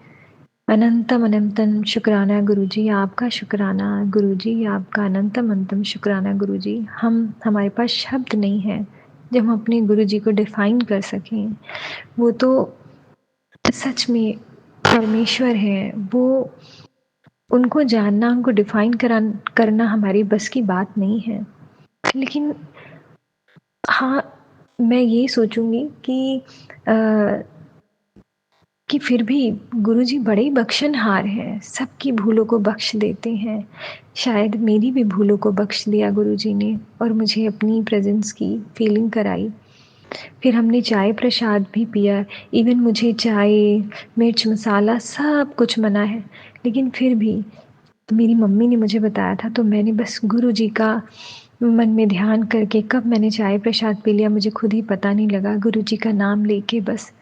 अनंतम अनंतम शुक्राना गुरुजी, आपका शुक्राना गुरुजी, आपका अनंतम अनंतम शुक्राना गुरुजी। हमारे पास शब्द नहीं है जब हम अपने गुरुजी को डिफाइन कर सकें। वो तो सच में परमेश्वर है, वो उनको जानना, उनको डिफाइन करना हमारी बस की बात नहीं है। लेकिन हाँ, मैं ये सोचूंगी कि फिर भी गुरुजी बड़े ही बख्शनहार हैं, सबकी भूलों को बख्श देते हैं। शायद मेरी भी भूलों को बख्श दिया गुरुजी ने और मुझे अपनी प्रेजेंस की फीलिंग कराई। फिर हमने चाय प्रसाद भी पिया। इवन मुझे चाय, मिर्च मसाला सब कुछ मना है, लेकिन फिर भी मेरी मम्मी ने मुझे बताया था, तो मैंने बस गुरुजी का मन में ध्यान करके कब मैंने चाय प्रसाद पी लिया मुझे खुद ही पता नहीं लगा, गुरुजी का नाम लेके बस।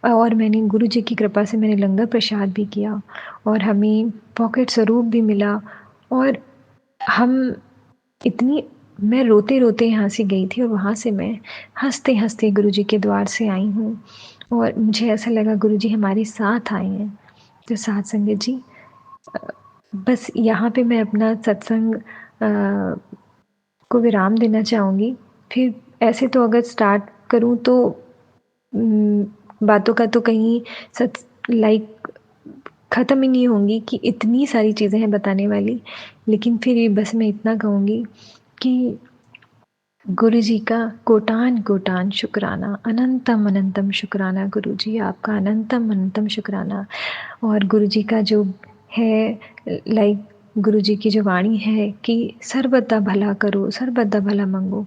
और मैंने गुरुजी की कृपा से मैंने लंगर प्रसाद भी किया और हमें पॉकेट स्वरूप भी मिला। और मैं रोते रोते यहाँ से गई थी और वहाँ से मैं हंसते हंसते गुरुजी के द्वार से आई हूँ और मुझे ऐसा लगा गुरुजी हमारे साथ आए हैं। तो साथ संगत जी, बस यहाँ पे मैं अपना सत्संग को विराम देना चाहूँगी। फिर ऐसे तो अगर स्टार्ट करूँ तो बातों का तो कहीं ख़त्म ही नहीं होंगी कि इतनी सारी चीज़ें हैं बताने वाली। लेकिन फिर बस मैं इतना कहूँगी कि गुरुजी का कोटान कोटान शुक्राना, अनंतम अनंतम शुक्राना गुरुजी, आपका अनंतम अनंतम शुक्राना। और गुरुजी का जो है गुरुजी की जो वाणी है कि सर्वदा भला करो, सर्वदा भला मंगो।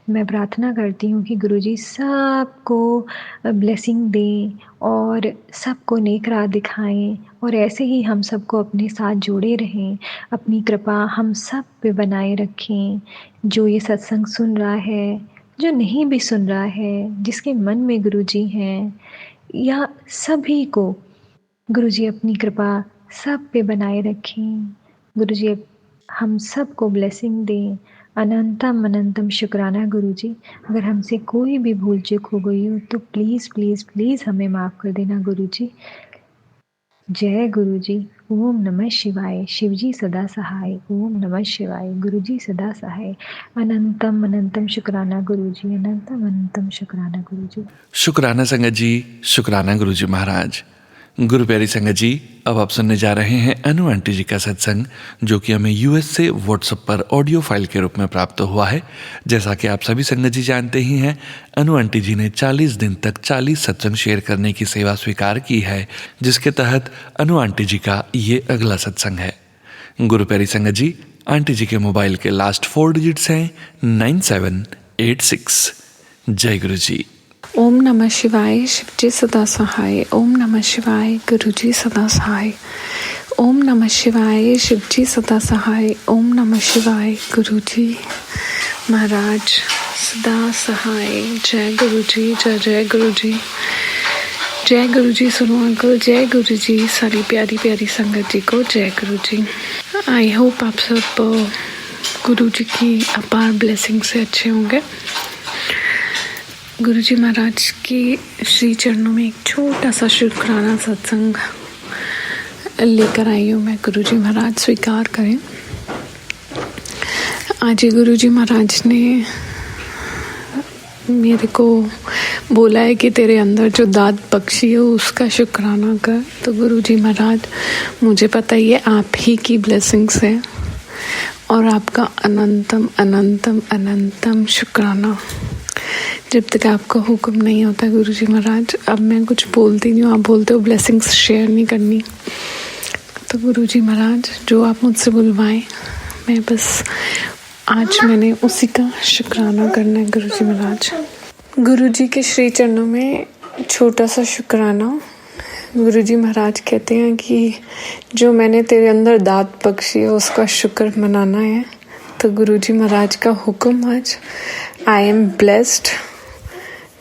मैं प्रार्थना करती हूँ कि गुरुजी सबको ब्लेसिंग दें और सबको नेक राह दिखाएं और ऐसे ही हम सबको अपने साथ जोड़े रहें, अपनी कृपा हम सब पे बनाए रखें। जो ये सत्संग सुन रहा है, जो नहीं भी सुन रहा है, जिसके मन में गुरुजी हैं, या सभी को गुरुजी अपनी कृपा सब पे बनाए रखें। गुरुजी हम सब को ब्लेसिंग दें। अनंतम अनंतम शुक्राना गुरुजी। अगर हमसे कोई भी भूल चूक हो गई हो तो प्लीज़ प्लीज़ प्लीज़ हमें माफ़ कर देना गुरुजी। जय गुरुजी। ओम नमः शिवाय। शिवजी सदा सहाय। ओम नमः शिवाय। गुरुजी सदा सहाय। अनंतम अनंतम शुक्राना गुरुजी। अनंतम अनंतम शुक्राना गुरुजी। शुक्राना संगत जी, शुक्राना गुरुजी महाराज। गुरु प्यारी संगत जी, अब आप सुनने जा रहे हैं अनु आंटी जी का सत्संग, जो कि हमें यूएस से व्हाट्सएप पर ऑडियो फाइल के रूप में प्राप्त हुआ है। जैसा कि आप सभी संगत जी जानते ही हैं, अनु आंटी जी ने 40 दिन तक 40 सत्संग शेयर करने की सेवा स्वीकार की है, जिसके तहत अनु आंटी जी का ये अगला सत्संग है। गुरु प्यारी संगत जी, आंटी जी के मोबाइल के लास्ट 4 डिजिट्स हैं 9786। जय गुरु जी। ओम नमः शिवाय। शिवजी सदा सहाय। ओम नमः शिवाय। गुरुजी सदा सहाय। ओम नमः शिवाय। शिवजी सदा सहाय। ओम नमः शिवाय। गुरुजी महाराज सदा सहाय। जय गुरुजी। जय जय गुरुजी। जय गुरुजी। सुनो अंकल। जय गुरुजी। सारी प्यारी प्यारी संगत जी को जय गुरुजी। आई होप आप सब गुरु जी की अपार ब्लेसिंग से अच्छे होंगे। गुरु जी महाराज की श्री चरणों में एक छोटा सा शुक्राना सत्संग लेकर आई हूँ मैं। गुरु जी महाराज स्वीकार करें। आज ही गुरु जी महाराज ने मेरे को बोला है कि तेरे अंदर जो दाद बख्शी है उसका शुक्राना कर। तो गुरु जी महाराज, मुझे पता ही है आप ही की ब्लेसिंग्स है और आपका अनंतम अनंतम अनंतम शुक्राना। जब तक आपका हुक्म नहीं होता गुरु जी महाराज, अब मैं कुछ बोलती नहीं हूँ, आप बोलते हो ब्लेसिंग्स शेयर नहीं करनी। तो गुरु जी महाराज, जो आप मुझसे बुलवाएं, मैं बस आज मैंने उसी का शुक्राना करना है। गुरु जी महाराज, गुरु जी के श्री चरणों में छोटा सा शुक्राना। गुरु जी महाराज कहते हैं कि जो मैंने तेरे अंदर दात बख्शी है उसका शुक्र मनाना है। तो गुरु जी महाराज का हुक्म आज, आई एम ब्लेस्ड।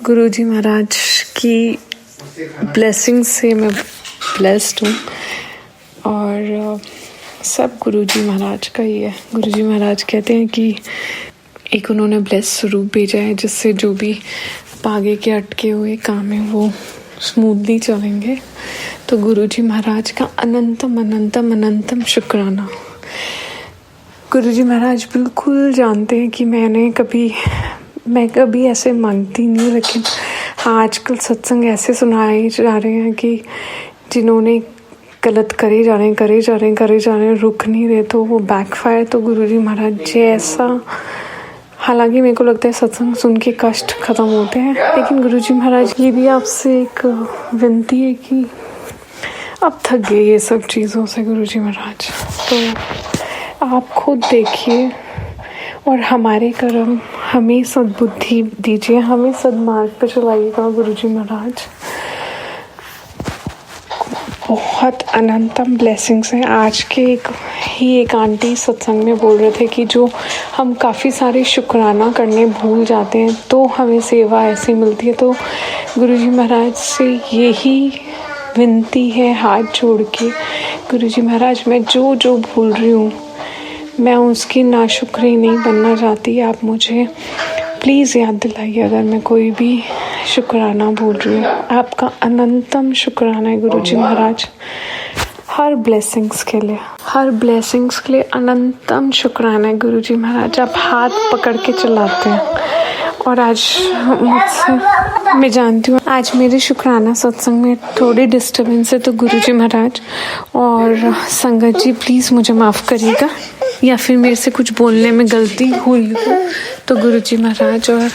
गुरु जी महाराज की ब्लेसिंग से मैं ब्लेस्ड हूँ और सब गुरु जी महाराज का ही है। गुरु जी महाराज कहते हैं कि एक उन्होंने ब्लेस स्वरूप भेजा है जिससे जो भी आगे के अटके हुए काम है वो स्मूथली चलेंगे। तो गुरु जी महाराज का अनंतम अनंतम अनंतम शुक्राना। गुरु जी महाराज बिल्कुल जानते हैं कि मैं कभी ऐसे मांगती नहीं, लेकिन आजकल सत्संग ऐसे सुनाए जा रहे हैं कि जिन्होंने गलत करे जा रहे हैं, रुक नहीं रहे, तो वो बैकफायर। तो गुरु जी महाराज जैसा, हालांकि मेरे को लगता है सत्संग सुन के कष्ट खत्म होते हैं, लेकिन गुरु जी महाराज ये भी आपसे एक विनती है कि अब थक गए ये सब चीज़ों से गुरु जी महाराज। तो आप खुद देखिए और हमारे कर्म हमें सद्बुद्धि दीजिए, हमें सद्मार्ग पर चलाइएगा गुरु जी महाराज। बहुत अनंतम ब्लेसिंग्स हैं। आज के एक आंटी सत्संग में बोल रहे थे कि जो हम काफ़ी सारे शुक्राना करने भूल जाते हैं तो हमें सेवा ऐसी मिलती है। तो गुरु जी महाराज से यही विनती है हाथ जोड़ के, गुरु जी महाराज मैं जो भूल रही हूँ मैं उसकी नाशुक्री नहीं बनना चाहती। आप मुझे प्लीज़ याद दिलाइए अगर मैं कोई भी शुक्राना भूल रही हूँ। आपका अनंतम शुक्राना है गुरु जी महाराज, हर ब्लेसिंग्स के लिए अनंतम शुक्राना है गुरु जी महाराज। आप हाथ पकड़ के चलाते हैं और आज मुझसे, मैं जानती हूँ आज मेरे शुक्राना सत्संग में थोड़ी डिस्टर्बेंस है, तो गुरु जी महाराज और संगत जी प्लीज़ मुझे माफ़ करिएगा, या फिर मेरे से कुछ बोलने में गलती हुई हो तो गुरु जी महाराज और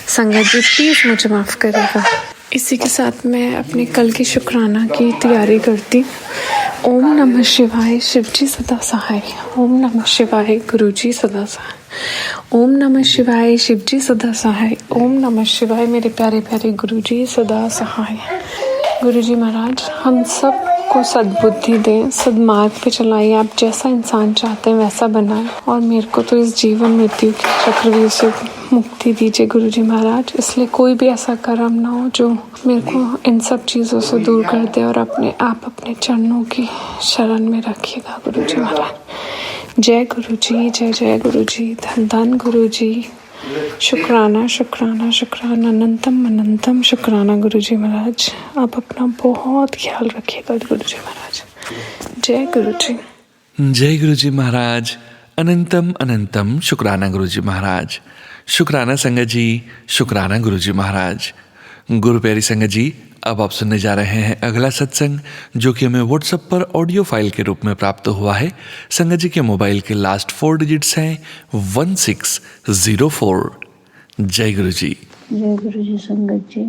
संगत जी प्लीज़ मुझे माफ़ करिएगा। इसी के साथ मैं अपने कल की शुक्राना की तैयारी करती। ओम नमः शिवाय, शिवजी सदा सहाय। ओम नमः शिवाय, गुरुजी सदा सहाय। ओम नमः शिवाय, शिवजी सदा सहाय। ओम नमः शिवाय, मेरे प्यारे प्यारे गुरुजी सदा सहाय। गुरुजी महाराज हम सब को सद्बुद्धि दें, सद्मार्ग पे चलाइए। आप जैसा इंसान चाहते हैं वैसा बनाएं और मेरे को तो इस जीवन मृत्यु के चक्रव्यूह से मुक्ति दीजिए गुरु जी महाराज। इसलिए कोई भी ऐसा कर्म ना हो जो मेरे को इन सब चीज़ों से दूर कर दे, और आप अपने चरणों की शरण में रखिएगा गुरु जी महाराज। जय गुरु जी, जय जय गुरु जी, धन धन गुरु जी। शुक्राना शुक्राना शुक्राना, अनंतम अनंतम शुक्राना गुरु जी महाराज। आप अपना बहुत ख्याल रखिएगा गुरु जी महाराज। जय गुरु जी। जय गुरु जी महाराज। अनंतम अनंतम शुक्राना गुरु जी महाराज। शुक्राना संगत जी, शुक्राना गुरु जी महाराज। गुरु प्यारी संगत जी, अब आप सुनने जा रहे हैं अगला सत्संग जो कि हमें व्हाट्सएप पर ऑडियो फाइल के रूप में प्राप्त हुआ है। संगत जी के मोबाइल के लास्ट 4 डिजिट्स हैं 1604। जय गुरु जी। जय गुरु जी। संगत जी,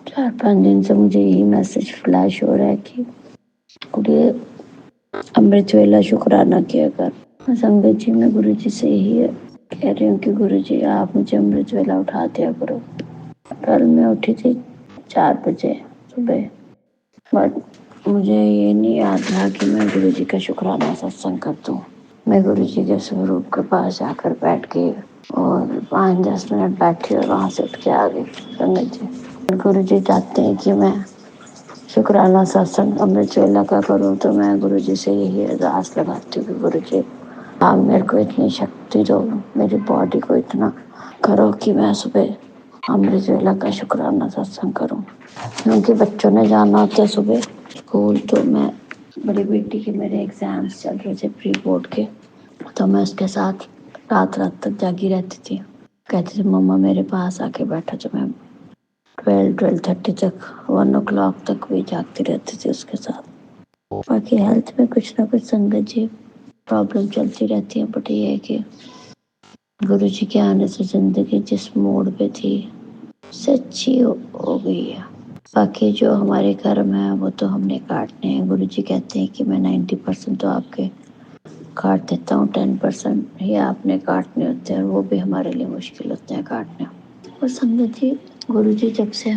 4-5 दिन से मुझे यही मैसेज फ्लैश हो रहा है कि गुरु अमृत वेला शुक्राना किया कर। संगत जी, मैं गुरु जी से यही कह रही हूँ कि गुरु जी आप मुझे अमृत वेला उठा दिया करो। कल मैं उठी थी 4 बजे सुबह, बट मुझे ये नहीं याद था कि मैं गुरु जी का शुक्राना सत्संग कर दूँ। मैं गुरु जी के स्वरूप के पास जाकर बैठ के और 5-10 मिनट बैठी और वहाँ से उठ के आ गई। संगत जी, गुरु जी चाहते हैं कि मैं शुक्राना सत्संग अमृत वेला का करूँ तो मैं गुरु जी से यही अरदास लगाती हूँ कि गुरु जी आप मेरे को इतनी शक्ति दो, मेरी बॉडी को इतना करो कि मैं सुबह अमृत वेला का शुक्राना सत्संग करूँ। क्योंकि बच्चों ने जाना होता है सुबह स्कूल, तो मैं बड़ी बेटी के मेरे एग्जाम्स चल रहे थे प्री बोर्ड के, तो मैं उसके साथ रात रात तक जागी रहती थी। कहती थी मम्मा मेरे पास आके बैठा, तो मैं 12:30 तक 1 o'clock तक भी जागती रहती थी उसके साथ। बाकी हेल्थ में कुछ ना कुछ संगत जी प्रॉब्लम चलती रहती है, बट ये है कि गुरु जी के आने से जिंदगी जिस मोड़ पे थी सच्ची हो गई है। बाकी जो हमारे कर्म है वो तो हमने काटने हैं। गुरु जी कहते हैं कि मैं 90% तो आपके काट देता हूँ, 10% ही आपने काटने होते हैं, और वो भी हमारे लिए मुश्किल होते हैं काटने। और संगत जी गुरु जी जब से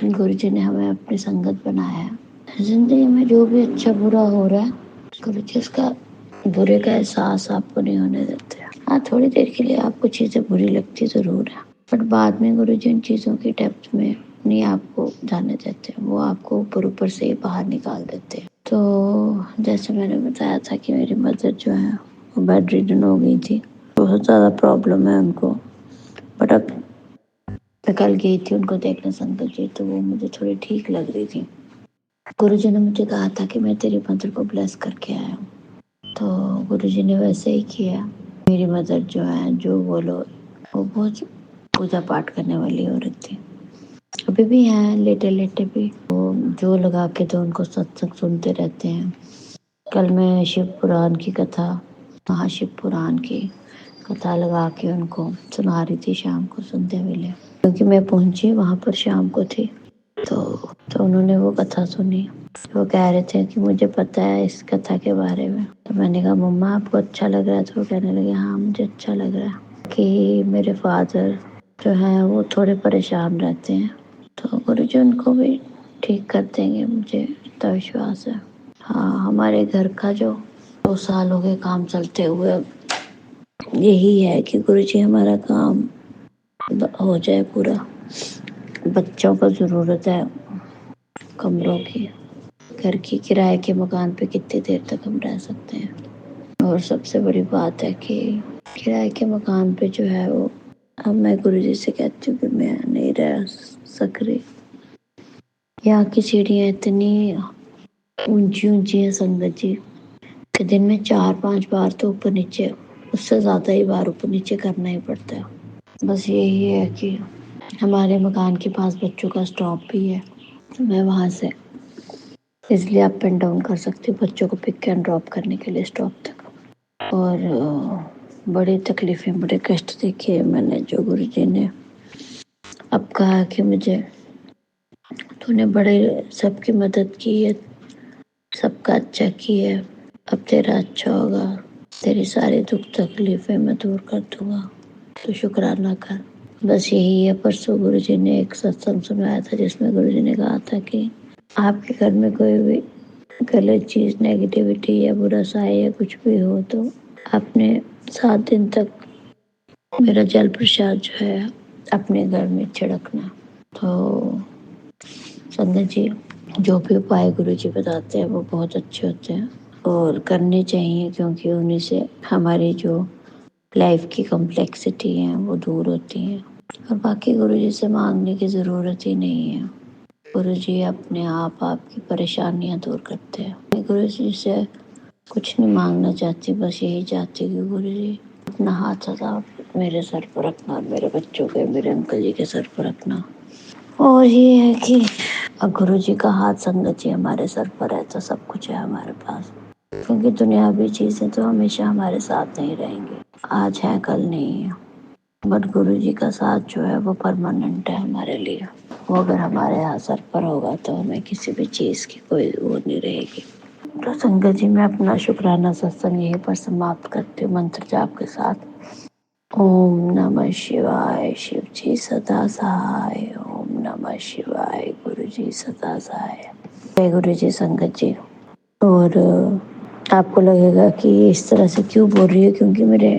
गुरु जी ने हमें अपनी संगत बनाया है, जिंदगी में जो भी अच्छा बुरा हो रहा है गुरु जी उसका बुरे का एहसास आपको नहीं होने देते। हाँ, थोड़ी देर के लिए आपको चीज़ें बुरी लगती ज़रूर है, बट बाद में गुरु जी उन चीज़ों की डेप्थ में नहीं आपको जाने देते, वो आपको ऊपर ऊपर से ही बाहर निकाल देते हैं। तो जैसे मैंने बताया था कि मेरी मदर जो है वो बेड रिडन हो गई थी, बहुत ज़्यादा प्रॉब्लम है उनको, बट अब मैं कल गई थी उनको देखने संगत जी, तो वो मुझे थोड़ी ठीक लग रही थी। गुरु जी ने मुझे कहा था कि मैं तेरी मदर को ब्लेस करके आया हूँ, तो गुरु जी ने वैसे ही किया। मेरी मदर जो है, जो बोलो, वो बहुत पूजा पाठ करने वाली औरत थी, अभी भी हैं, लेटे लेटे भी वो जो लगा के तो उनको सत्संग सुनते रहते हैं। कल मैं शिव पुराण की कथा, महाशिव पुराण की कथा लगा के उनको सुना रही थी शाम को संध्या वेले, क्योंकि मैं पहुंची वहां पर शाम को थी, तो उन्होंने वो कथा सुनी। वो कह रहे थे कि मुझे पता है इस कथा के बारे में, तो मैंने कहा मम्मा आपको अच्छा लग रहा है? तो वो कहने लगे हाँ मुझे अच्छा लग रहा है कि मेरे फादर जो है वो थोड़े परेशान रहते हैं, तो गुरु जी उनको भी ठीक कर देंगे, मुझे इतना विश्वास है। हाँ, हमारे घर का जो 2 साल हो गए काम चलते हुए, यही है कि गुरु जी हमारा काम हो जाए पूरा। बच्चों को ज़रूरत है कमरों की, घर की किराए के मकान पे कितनी देर तक हम रह सकते हैं, और सबसे बड़ी बात है कि किराए के मकान पे जो है वो, अब मैं गुरुजी से कहती हूँ कि मैं नहीं रह सक रही। यहाँ की सीढ़ियाँ इतनी ऊंची ऊंची है संगत जी कि दिन में 4-5 बार तो ऊपर नीचे, उससे ज़्यादा ही बार ऊपर नीचे करना ही पड़ता है। बस यही है कि हमारे मकान के पास बच्चों का स्टॉप भी है, तो मैं वहाँ से इसलिए अप एंड डाउन कर सकती हूँ बच्चों को पिक एंड ड्रॉप करने के लिए स्टॉप तक। और बड़ी तकलीफ़ें, बड़े कष्ट देखे मैंने, जो गुरु जी ने अब कहा कि मुझे तूने बड़े सबकी मदद की है, सबका अच्छा किया है, अब तेरा अच्छा होगा, तेरी सारी दुख तकलीफ़ें मैं दूर कर दूँगा, तो शुक्राना कर। बस यही है। परसों गुरु जी ने एक सत्संग सुनाया था जिसमें गुरु जी ने कहा था कि आपके घर में कोई भी गलत चीज़, नेगेटिविटी या बुरा सा या कुछ भी हो तो आपने 7 दिन तक मेरा जल प्रसाद जो है अपने घर में छिड़कना। तो संगत जी जो भी उपाय गुरु जी बताते हैं वो बहुत अच्छे होते हैं और करने चाहिए, क्योंकि उन्हीं से हमारी जो लाइफ की कॉम्प्लेक्सिटी है वो दूर होती है, और बाकी गुरु जी से मांगने की ज़रूरत ही नहीं है। गुरु जी अपने आप आपकी परेशानियां दूर करते हैं। मैं गुरु जी से कुछ नहीं मांगना चाहती, बस यही चाहती कि गुरु जी अपना हाथ सदा मेरे सर पर रखना, और मेरे बच्चों के, मेरे अंकल जी के सर पर रखना। और ये है कि अब गुरु जी का हाथ संगत जी हमारे सर पर है तो सब कुछ है हमारे पास, क्योंकि दुनियावी चीज़ें तो हमेशा हमारे साथ नहीं रहेंगी, आज है कल नहीं है, बट गुरु जी का साथ जो है वो परमानेंट है हमारे लिए। वो अगर हमारे यहाँ सर पर होगा तो हमें किसी भी चीज़ की कोई वो नहीं रहेगी। तो संगत जी मैं अपना शुक्राना सत्संग यहीं पर समाप्त करती हूँ मंत्र जाप के साथ। ओम नमः शिवाय, शिव जी सदा सहाय। ओम नमः शिवाय, गुरु जी सदा सहाय। जय गुरु जी संगत जी। और आपको लगेगा कि इस तरह से क्यों बोल रही है, क्योंकि मेरे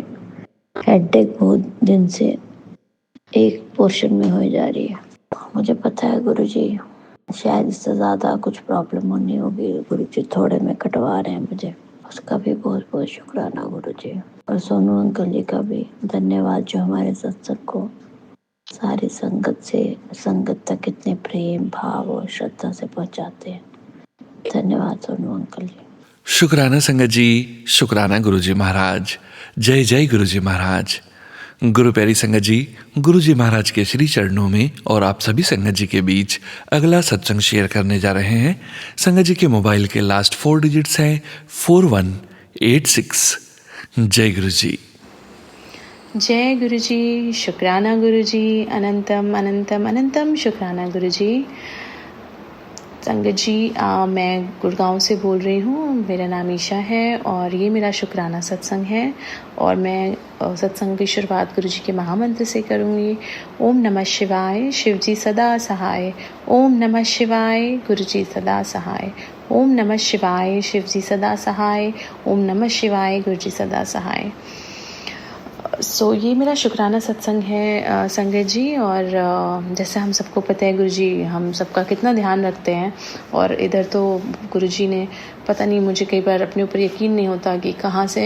हेडेक बहुत दिन से एक पोर्शन में हो जा रही है। मुझे पता है गुरु जी शायद इससे ज़्यादा कुछ प्रॉब्लम होनी होगी, गुरुजी थोड़े में कटवा रहे हैं मुझे, उसका भी बहुत बहुत शुक्राना गुरुजी। और सोनू अंकल जी का भी धन्यवाद जो हमारे सत्संग को सारी संगत तक इतने प्रेम भाव और श्रद्धा से पहुंचाते हैं। धन्यवाद सोनू अंकल जी। शुक्राना संगत जी, शुक्राना गुरुजी महाराज। जय जय गुरुजी महाराज। गुरु प्यारी संगत जी, गुरुजी महाराज के श्री चरणों में और आप सभी संगत जी के बीच अगला सत्संग शेयर करने जा रहे हैं। संगत जी के मोबाइल के लास्ट 4 डिजिट्स हैं 4186। जय गुरुजी। जय गुरुजी, शुक्राना गुरुजी, अनंतम अनंतम अनंतम शुक्राना गुरुजी। संगत जी, मैं गुड़गांव से बोल रही हूँ। मेरा नाम ईशा है और ये मेरा शुक्राना सत्संग है और मैं सत्संग की शुरुआत गुरुजी के महामंत्र से करूँगी। ओम नमः शिवाय, शिवजी सदा सहाय। ओम नमः शिवाय, गुरुजी सदा सहाय। ओम नमः शिवाय, शिवजी सदा सहाय। ओम नमः शिवाय, गुरुजी सदा सहाय। ये मेरा शुक्राना सत्संग है संगत जी। और जैसे हम सबको पता है गुरुजी हम सबका कितना ध्यान रखते हैं, और इधर तो गुरुजी ने पता नहीं, मुझे कई बार अपने ऊपर यकीन नहीं होता कि कहाँ से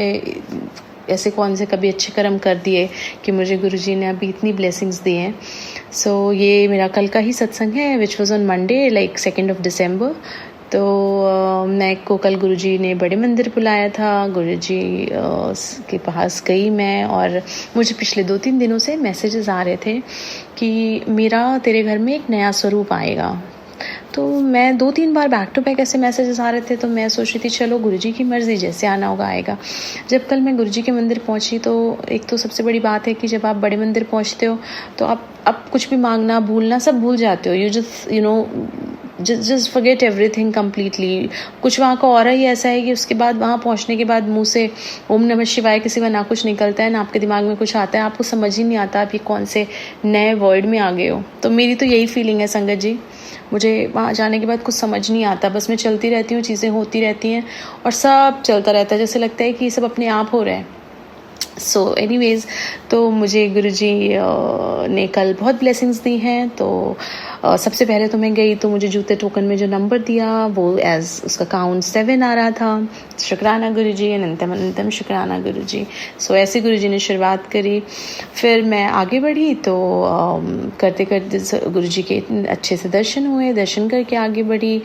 ऐसे कौन से कभी अच्छे कर्म कर दिए कि मुझे गुरुजी ने अभी इतनी ब्लेसिंग्स दी हैं। ये मेरा कल का ही सत्संग है, which was on Monday like 2 दिसंबर। मैं को कल गुरुजी ने बड़े मंदिर बुलाया था। गुरुजी के पास गई मैं, और मुझे पिछले 2-3 दिनों से मैसेजेस आ रहे थे कि मेरा तेरे घर में एक नया स्वरूप आएगा। तो मैं 2-3 बार बैक टू बैक ऐसे मैसेजेस आ रहे थे, तो मैं सोच रही थी चलो गुरुजी की मर्जी, जैसे आना होगा आएगा। जब कल मैं गुरुजी के मंदिर पहुंची तो एक तो सबसे बड़ी बात है कि जब आप बड़े मंदिर पहुंचते हो तो आप कुछ भी मांगना भूलना सब भूल जाते हो। You just forget everything completely. कुछ वहाँ का ऑरा ही ऐसा है कि उसके बाद वहाँ पहुँचने के बाद मुंह से ओम नमः शिवाय के सिवा ना कुछ निकलता है, ना आपके दिमाग में कुछ आता है। आपको समझ ही नहीं आता आप ये कौन से नए वर्ड में आ गए हो। तो मेरी तो यही फीलिंग है संगत जी, मुझे वहाँ जाने के बाद कुछ समझ नहीं आता, बस मैं चलती रहती हूँ, चीज़ें होती रहती हैं और सब चलता रहता है, जैसे लगता है कि ये सब अपने आप हो रहा है। एनीवेज, तो मुझे गुरुजी ने कल बहुत ब्लेसिंग्स दी हैं। सबसे पहले तो मैं गई तो मुझे जूते टोकन में जो नंबर दिया वो एज उसका काउंट 7 आ रहा था। शुक्राना गुरुजी, अनंतम अनंतम शुक्राना गुरुजी। ऐसे गुरुजी ने शुरुआत करी। फिर मैं आगे बढ़ी तो करते करते गुरुजी के अच्छे से दर्शन हुए, दर्शन करके आगे बढ़ी।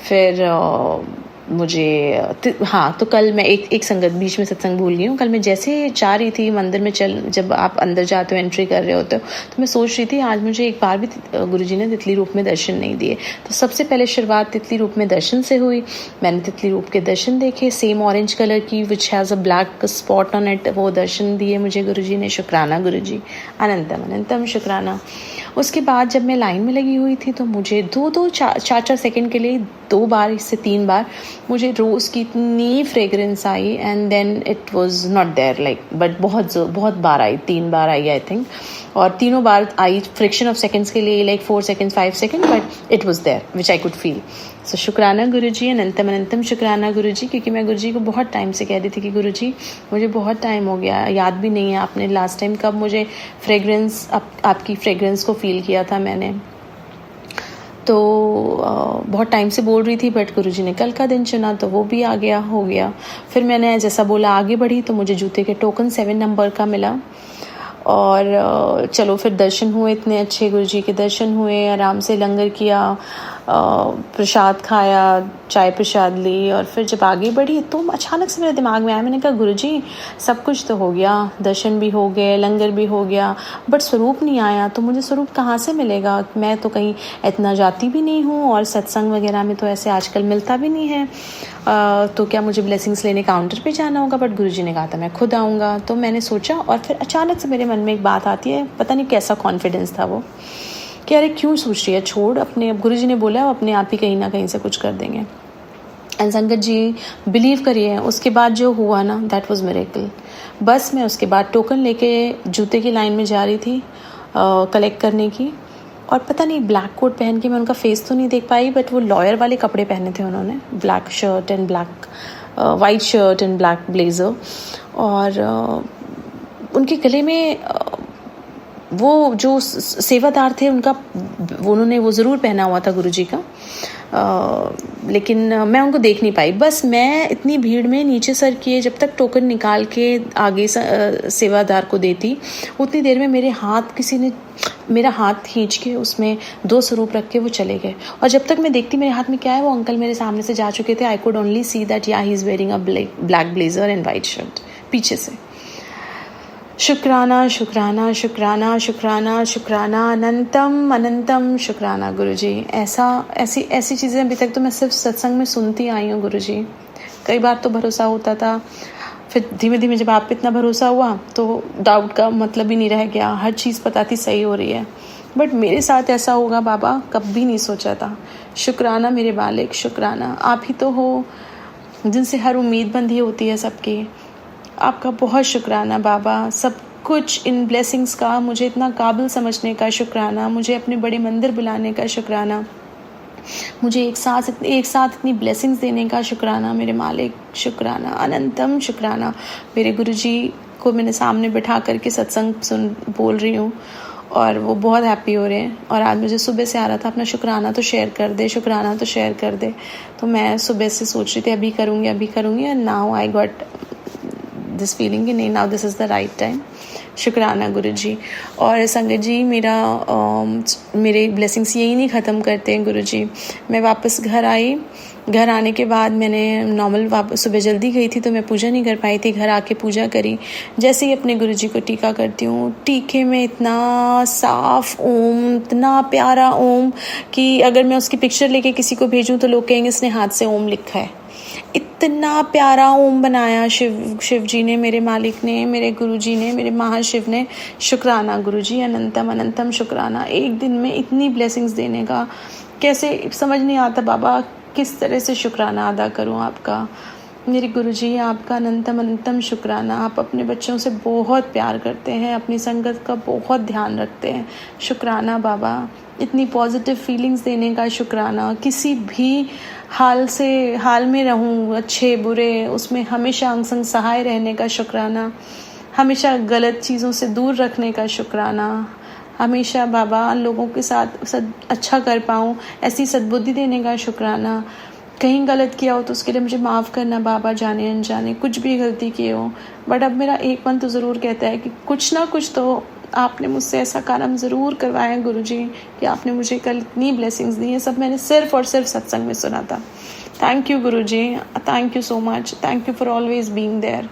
फिर तो कल मैं एक संगत बीच में सत्संग भूल गई हूँ। कल मैं जैसे जा रही थी मंदिर में, जब आप अंदर जाते हो, एंट्री कर रहे होते हो, तो मैं सोच रही थी आज मुझे एक बार भी गुरुजी ने तितली रूप में दर्शन नहीं दिए। तो सबसे पहले शुरुआत तितली रूप में दर्शन से हुई। मैंने तितली रूप के दर्शन देखे, सेम ऑरेंज कलर की which has a black spot on it, वो दर्शन दिए मुझे गुरुजी ने। शुक्राना गुरुजी, अनंतम अनंतम शुक्राना। उसके बाद जब मैं लाइन में लगी हुई थी तो मुझे 4 सेकंड के लिए 2 बार से 3 बार मुझे रोज़ की इतनी फ्रेगरेंस आई, and then it was not there like, but बहुत बार आई, 3 बार आई आई थिंक, और तीनों बार आई फ्रिक्शन ऑफ सेकंड्स के लिए, like 4 seconds 5 second, but it was there which I could feel. शुक्राना गुरुजी, अनंतम अनंतम शुक्राना गुरुजी। क्योंकि मैं गुरुजी को बहुत टाइम से कह रही थी कि गुरुजी मुझे बहुत टाइम हो गया, याद भी नहीं है आपने लास्ट टाइम कब मुझे फ्रेगरेंस आपकी फ्रेगरेंस को फील किया था मैंने। बहुत टाइम से बोल रही थी, बट गुरुजी ने कल का दिन चुना तो वो भी हो गया। फिर मैंने जैसा बोला आगे बढ़ी तो मुझे जूते के टोकन 7 नंबर का मिला, और चलो फिर दर्शन हुए, इतने अच्छे गुरुजी के दर्शन हुए, आराम से लंगर किया, प्रसाद खाया, चाय प्रसाद ली, और फिर जब आगे बढ़ी तो अचानक से मेरे दिमाग में आया, मैंने कहा गुरुजी सब कुछ तो हो गया, दर्शन भी हो गए, लंगर भी हो गया, बट स्वरूप नहीं आया, तो मुझे स्वरूप कहाँ से मिलेगा? मैं तो कहीं इतना जाती भी नहीं हूँ, और सत्संग वगैरह में तो ऐसे आजकल मिलता भी नहीं है, तो क्या मुझे ब्लेसिंग्स लेने काउंटर पे जाना होगा? बट गुरुजी ने कहा था मैं खुद आऊँगा। तो मैंने सोचा, और फिर अचानक से मेरे मन में एक बात आती है, पता नहीं कैसा कॉन्फिडेंस था वो, कि अरे क्यों सोच रही है, छोड़ अपने, अब गुरुजी ने बोला अपने आप ही कहीं ना कहीं से कुछ कर देंगे। एंड संगत जी बिलीव करिए, उसके बाद जो हुआ ना, दैट वाज मिरेकल। बस मैं उसके बाद टोकन लेके जूते की लाइन में जा रही थी कलेक्ट करने की, और पता नहीं ब्लैक कोट पहन के, मैं उनका फेस तो नहीं देख पाई, बट वो लॉयर वाले कपड़े पहने थे उन्होंने, black shirt and black white shirt and black blazer, और उनके गले में वो जो सेवादार थे उनका उन्होंने वो ज़रूर पहना हुआ था गुरुजी का, लेकिन मैं उनको देख नहीं पाई। बस मैं इतनी भीड़ में नीचे सर किए जब तक टोकन निकाल के आगे सेवादार को देती, उतनी देर में किसी ने मेरा हाथ खींच के उसमें 2 स्वरूप रख के वो चले गए। और जब तक मैं देखती मेरे हाथ में क्या है, वो अंकल मेरे सामने से जा चुके थे। I could only see that yeah he is wearing a black blazer and white shirt पीछे से। शुक्राना शुक्राना शुक्राना शुक्राना शुक्राना अनंतम अनंतम शुक्राना गुरुजी। ऐसी चीज़ें अभी तक तो मैं सिर्फ सत्संग में सुनती आई हूँ गुरुजी। कई बार तो भरोसा होता था, फिर धीमे धीमे जब आप पे इतना भरोसा हुआ तो डाउट का मतलब ही नहीं रह गया। हर चीज़ पता थी सही हो रही है, बट मेरे साथ ऐसा होगा बाबा कभी नहीं सोचा था। शुक्राना मेरे मालिक, शुक्राना। आप ही तो हो जिनसे हर उम्मीद बंधी होती है सबकी। आपका बहुत शुक्राना बाबा। सब कुछ इन ब्लेसिंग्स का मुझे इतना काबिल समझने का शुक्राना, मुझे अपने बड़े मंदिर बुलाने का शुक्राना, मुझे एक साथ इतनी ब्लेसिंग्स देने का शुक्राना मेरे मालिक, शुक्राना अनंतम शुक्राना। मेरे गुरुजी को मैंने सामने बिठा करके सत्संग बोल रही हूँ और वो बहुत हैप्पी हो रहे हैं। और आज मुझे सुबह से आ रहा था अपना शुक्राना तो शेयर कर दे, शुक्राना तो शेयर कर दे। तो मैं सुबह से सोच रही थी अभी करूँगी and now I got this feeling कि नहीं, now this is the right time. शुक्राना गुरुजी। और संगत जी मेरे ब्लेसिंग्स यही नहीं ख़त्म करते हैं गुरुजी। मैं वापस घर आई, घर आने के बाद मैंने नॉर्मल सुबह जल्दी गई थी तो मैं पूजा नहीं कर पाई थी। घर आके पूजा करी। जैसे ही अपने गुरुजी को टीका करती हूँ, टीके में इतना साफ ओम, इतना प्यारा ओम कि अगर मैं उसकी पिक्चर लेके किसी को भेजूँ तो लोग कहेंगे इसने हाथ से ओम लिखा है। इतना प्यारा ओम बनाया शिव जी ने, मेरे मालिक ने, मेरे गुरुजी ने, मेरे महाशिव ने। शुक्राना गुरुजी, अनंतम अनंतम शुक्राना। एक दिन में इतनी ब्लेसिंग्स देने का कैसे समझ नहीं आता बाबा, किस तरह से शुक्राना अदा करूं आपका। मेरे गुरुजी आपका अनंतम अनंतम शुक्राना। आप अपने बच्चों से बहुत प्यार करते हैं, अपनी संगत का बहुत ध्यान रखते हैं। शुक्राना बाबा। इतनी पॉजिटिव फीलिंग्स देने का शुक्राना। किसी भी हाल में रहूं, अच्छे बुरे, उसमें हमेशा अंग संग सहाय रहने का शुक्राना। हमेशा गलत चीज़ों से दूर रखने का शुक्राना। हमेशा बाबा लोगों के साथ अच्छा कर पाऊँ ऐसी सद्बुद्धि देने का शुक्राना। कहीं गलत किया हो तो उसके लिए मुझे माफ़ करना बाबा, जाने अनजाने कुछ भी गलती की हो। बट अब मेरा एक मन तो ज़रूर कहता है कि कुछ ना कुछ तो आपने मुझसे ऐसा काम ज़रूर करवाया गुरुजी कि आपने मुझे कल इतनी ब्लेसिंग्स दी हैं। सब मैंने सिर्फ और सिर्फ सत्संग में सुना था। Thank you Guruji, thank you so much, thank you for always being there.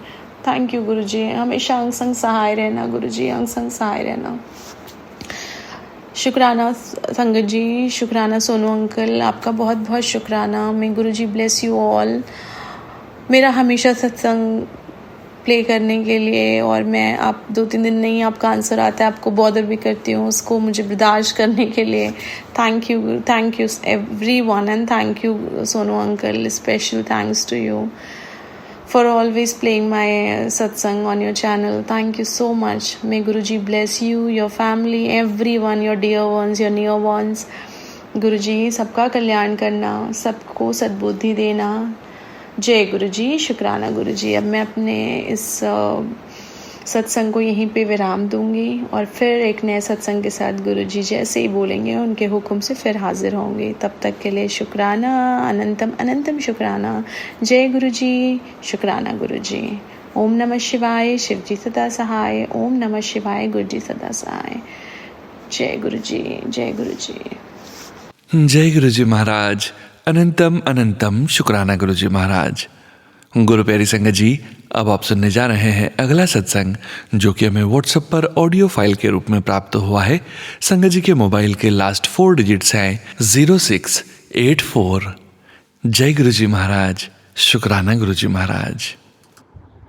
Thank you Guruji. हमेशा अंग संग सहाय रहना गुरुजी, अंग संग सहाय रहना। शुक्राना संगत जी, शुक्राना सोनू अंकल, आपका बहुत बहुत शुक्राना। मैं गुरुजी ब्लेस यू ऑल। मेरा हमेशा सत्संग प्ले करने के लिए, और मैं आप 2-3 दिन नहीं आपका आंसर आता है, आपको बॉदर भी करती हूँ, उसको मुझे बर्दाश्त करने के लिए thank you everyone and thank you Sonu uncle, special thanks to you for always playing my satsang on your channel. Thank you so much. May Guruji bless you, your family, everyone, your dear ones, your near ones. Guruji सबका कल्याण करना, सबको सद्बुद्धि देना। जय गुरुजी। शुक्राना गुरुजी। अब मैं अपने इस सत्संग को यहीं पे विराम दूंगी और फिर एक नए सत्संग के साथ गुरुजी जैसे ही बोलेंगे उनके हुक्म से फिर हाजिर होंगे। तब तक के लिए शुक्राना, अनंतम अनंतम शुक्राना। जय गुरुजी। शुक्राना गुरुजी। ओम नमः शिवाय, शिवजी सदा सहाय। ओम नमः शिवाय, गुरुजी सदा सहाय। जय गुरुजी, जय गुरुजी। जय गुरुजी महाराज। अनंतम अनंतम शुक्राना गुरुजी महाराज। गुरु प्यारी संगत जी, अब आप सुनने जा रहे हैं अगला सत्संग जो कि हमें व्हाट्सएप पर ऑडियो फाइल के रूप में प्राप्त हुआ है। संगत जी के मोबाइल के लास्ट 4 डिजिट्स हैं 0684। जय गुरुजी महाराज। शुक्राना गुरुजी महाराज।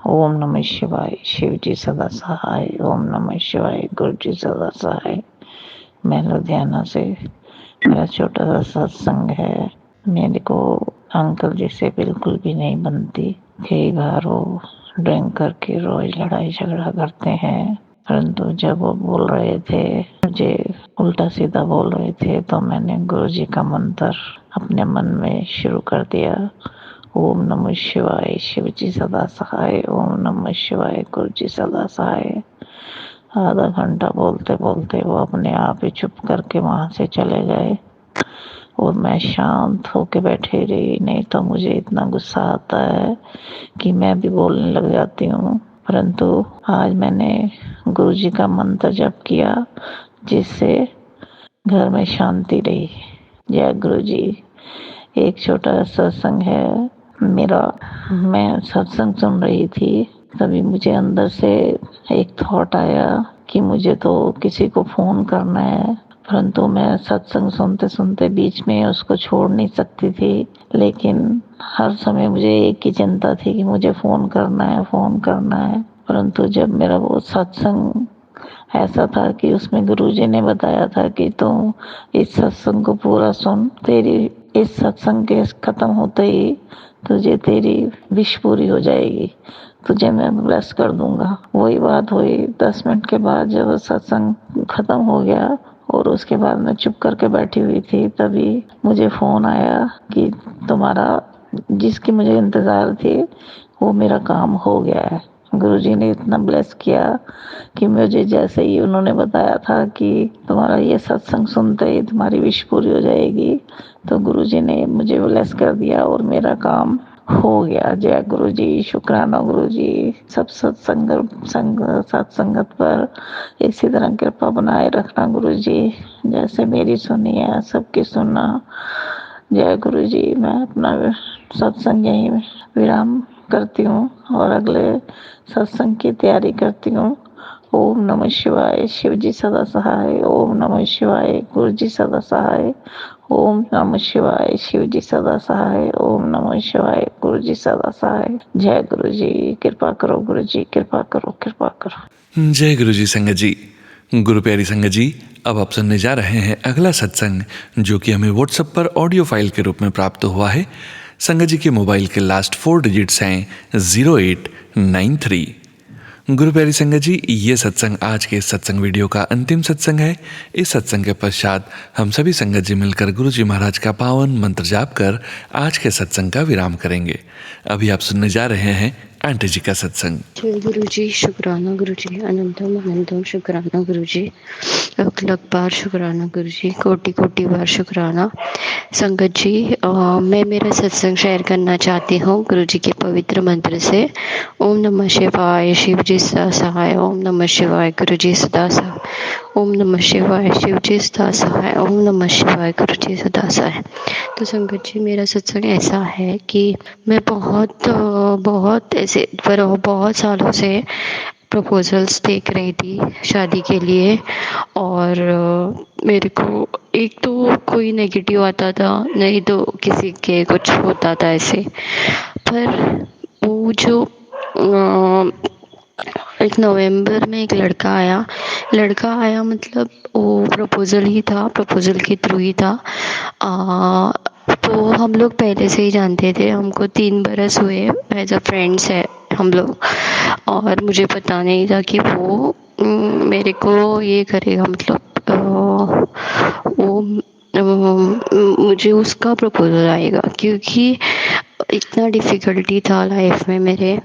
ओम नमः शिवाय, शिवजी सदा सहाय। ओम नमः शिवाय, गुरुजी सदा सहाय। मैं लुधियाना से, मेरा छोटा सा सत्संग है। मेरे को अंकल जी से बिल्कुल भी नहीं बनती। कई बार वो ड्रिंक करके रोज लड़ाई झगड़ा करते हैं, परंतु जब वो बोल रहे थे, मुझे उल्टा सीधा बोल रहे थे, तो मैंने गुरुजी का मंत्र अपने मन में शुरू कर दिया। ओम नमः शिवाय, शिवजी सदा सहाय। ओम नमः शिवाय, गुरुजी सदा सहाय। आधा घंटा बोलते बोलते वो अपने आप ही चुप करके वहाँ से चले गए और मैं शांत होके बैठी रही। नहीं तो मुझे इतना गुस्सा आता है कि मैं भी बोलने लग जाती हूँ। परंतु आज मैंने गुरुजी का मंत्र जप किया जिससे घर में शांति रही। जय गुरुजी। एक छोटा सत्संग है मेरा। मैं सत्संग सुन रही थी, तभी मुझे अंदर से एक थॉट आया कि मुझे तो किसी को फोन करना है, परंतु मैं सत्संग सुनते सुनते बीच में उसको छोड़ नहीं सकती थी। लेकिन हर समय मुझे एक ही चिंता थी कि मुझे फोन करना है। परंतु जब मेरा वो सत्संग ऐसा था कि उसमें गुरुजी ने बताया था कि तुम इस सत्संग को पूरा सुन, तेरी इस सत्संग के खत्म होते ही तुझे तेरी विश पूरी हो जाएगी, तुझे मैं ब्लेस कर दूंगा। वही बात हुई। 10 मिनट के बाद जब सत्संग खत्म हो गया और उसके बाद मैं चुप करके बैठी हुई थी, तभी मुझे फोन आया कि तुम्हारा जिसकी मुझे इंतजार थी वो मेरा काम हो गया है। गुरुजी ने इतना ब्लेस किया कि मुझे जैसे ही उन्होंने बताया था कि तुम्हारा ये सत्संग सुनते ही तुम्हारी विश पूरी हो जाएगी, तो गुरुजी ने मुझे ब्लेस कर दिया और मेरा काम हो गया। जय गुरुजी। शुक्राना गुरुजी। सब सत्संगत पर इसी तरह कृपा बनाए रखना गुरुजी। जैसे मेरी सुनी है सबकी सुनना। जय गुरुजी। मैं अपना सत्संग यहीं विराम करती हूँ और अगले सत्संग की तैयारी करती हूँ। ओम नमः शिवाय। शिव जी सदा सहाय। ओम नमः शिवाय। गुरु जी सदा सहाय। ओम नमः शिवाय। शिव जी सदा सहाय। ओम नमः शिवाय। गुरु जी सदा सहाय। जय गुरु जी। कृपा करो गुरु जी, कृपा करो, कृपा करो। जय गुरु जी संगत जी। गुरु प्यारी संगत जी, अब आप सुनने जा रहे हैं अगला सत्संग जो कि हमें व्हाट्सएप पर ऑडियो फाइल के रूप में प्राप्त हुआ है। संगत जी के मोबाइल के लास्ट 4 डिजिट्स हैं 0893। गुरु प्यारी संगत जी, ये सत्संग आज के सत्संग वीडियो का अंतिम सत्संग है। इस सत्संग के पश्चात हम सभी संगत जी मिलकर गुरु जी महाराज का पावन मंत्र जाप कर आज के सत्संग का विराम करेंगे। अभी आप सुनने जा रहे हैं आंटी जी का सत्संग। जय गुरु जी। शुक्राना गुरु जी। अनंतम अनंतम शुक्राना गुरु जी। लख लख बार शुक्राना गुरु जी। कोटि कोटि बार शुक्राना। संगत जी, मैं मेरा सत्संग शेयर करना चाहती हूँ गुरु जी के पवित्र मंत्र से। ओम नमः शिवाय। शिव जी सदा सहाय। ओम नमः शिवाय। गुरु जी सदा सहाय। ओम नमः शिवाय। शिव जी सदा सहाय। ओम नमः शिवाय। गुरु जी सदा सहाय। तो संगत जी, मेरा सत्संग ऐसा है कि मैं बहुत ऐसे पर बहुत सालों से प्रपोजल्स देख रही थी शादी के लिए, और मेरे को एक तो कोई नेगेटिव आता था, नहीं तो किसी के कुछ होता था ऐसे। पर वो जो एक नवंबर में एक लड़का आया मतलब वो प्रपोजल ही था, प्रपोजल के थ्रू ही था। तो हम लोग पहले से ही जानते थे, हमको 3 बरस हुए एज अ फ्रेंड्स है हम लोग, और मुझे पता नहीं था कि वो मेरे को ये करेगा, मतलब वो मुझे उसका प्रपोजल आएगा, क्योंकि इतना डिफ़िकल्टी था लाइफ में मेरे।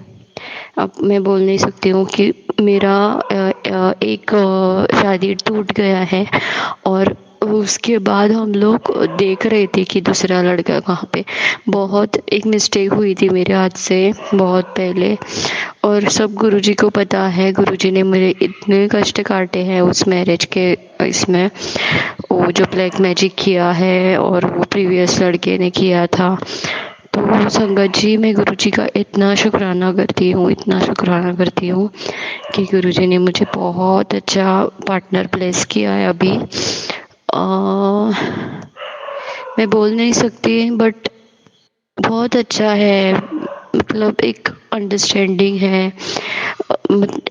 अब मैं बोल नहीं सकती हूँ कि मेरा एक शादी टूट गया है और उसके बाद हम लोग देख रहे थे कि दूसरा लड़का कहाँ पे। बहुत एक मिस्टेक हुई थी मेरे हाथ से बहुत पहले, और सब गुरुजी को पता है। गुरुजी ने मेरे इतने कष्ट काटे हैं उस मैरिज के इसमें, वो जो ब्लैक मैजिक किया है और वो प्रीवियस लड़के ने किया था। तो संगत जी, मैं गुरुजी का इतना शुक्राना करती हूँ कि गुरुजी ने मुझे बहुत अच्छा पार्टनर प्लेस किया है अभी। मैं बोल नहीं सकती, बट बहुत अच्छा है, मतलब एक अंडरस्टैंडिंग है,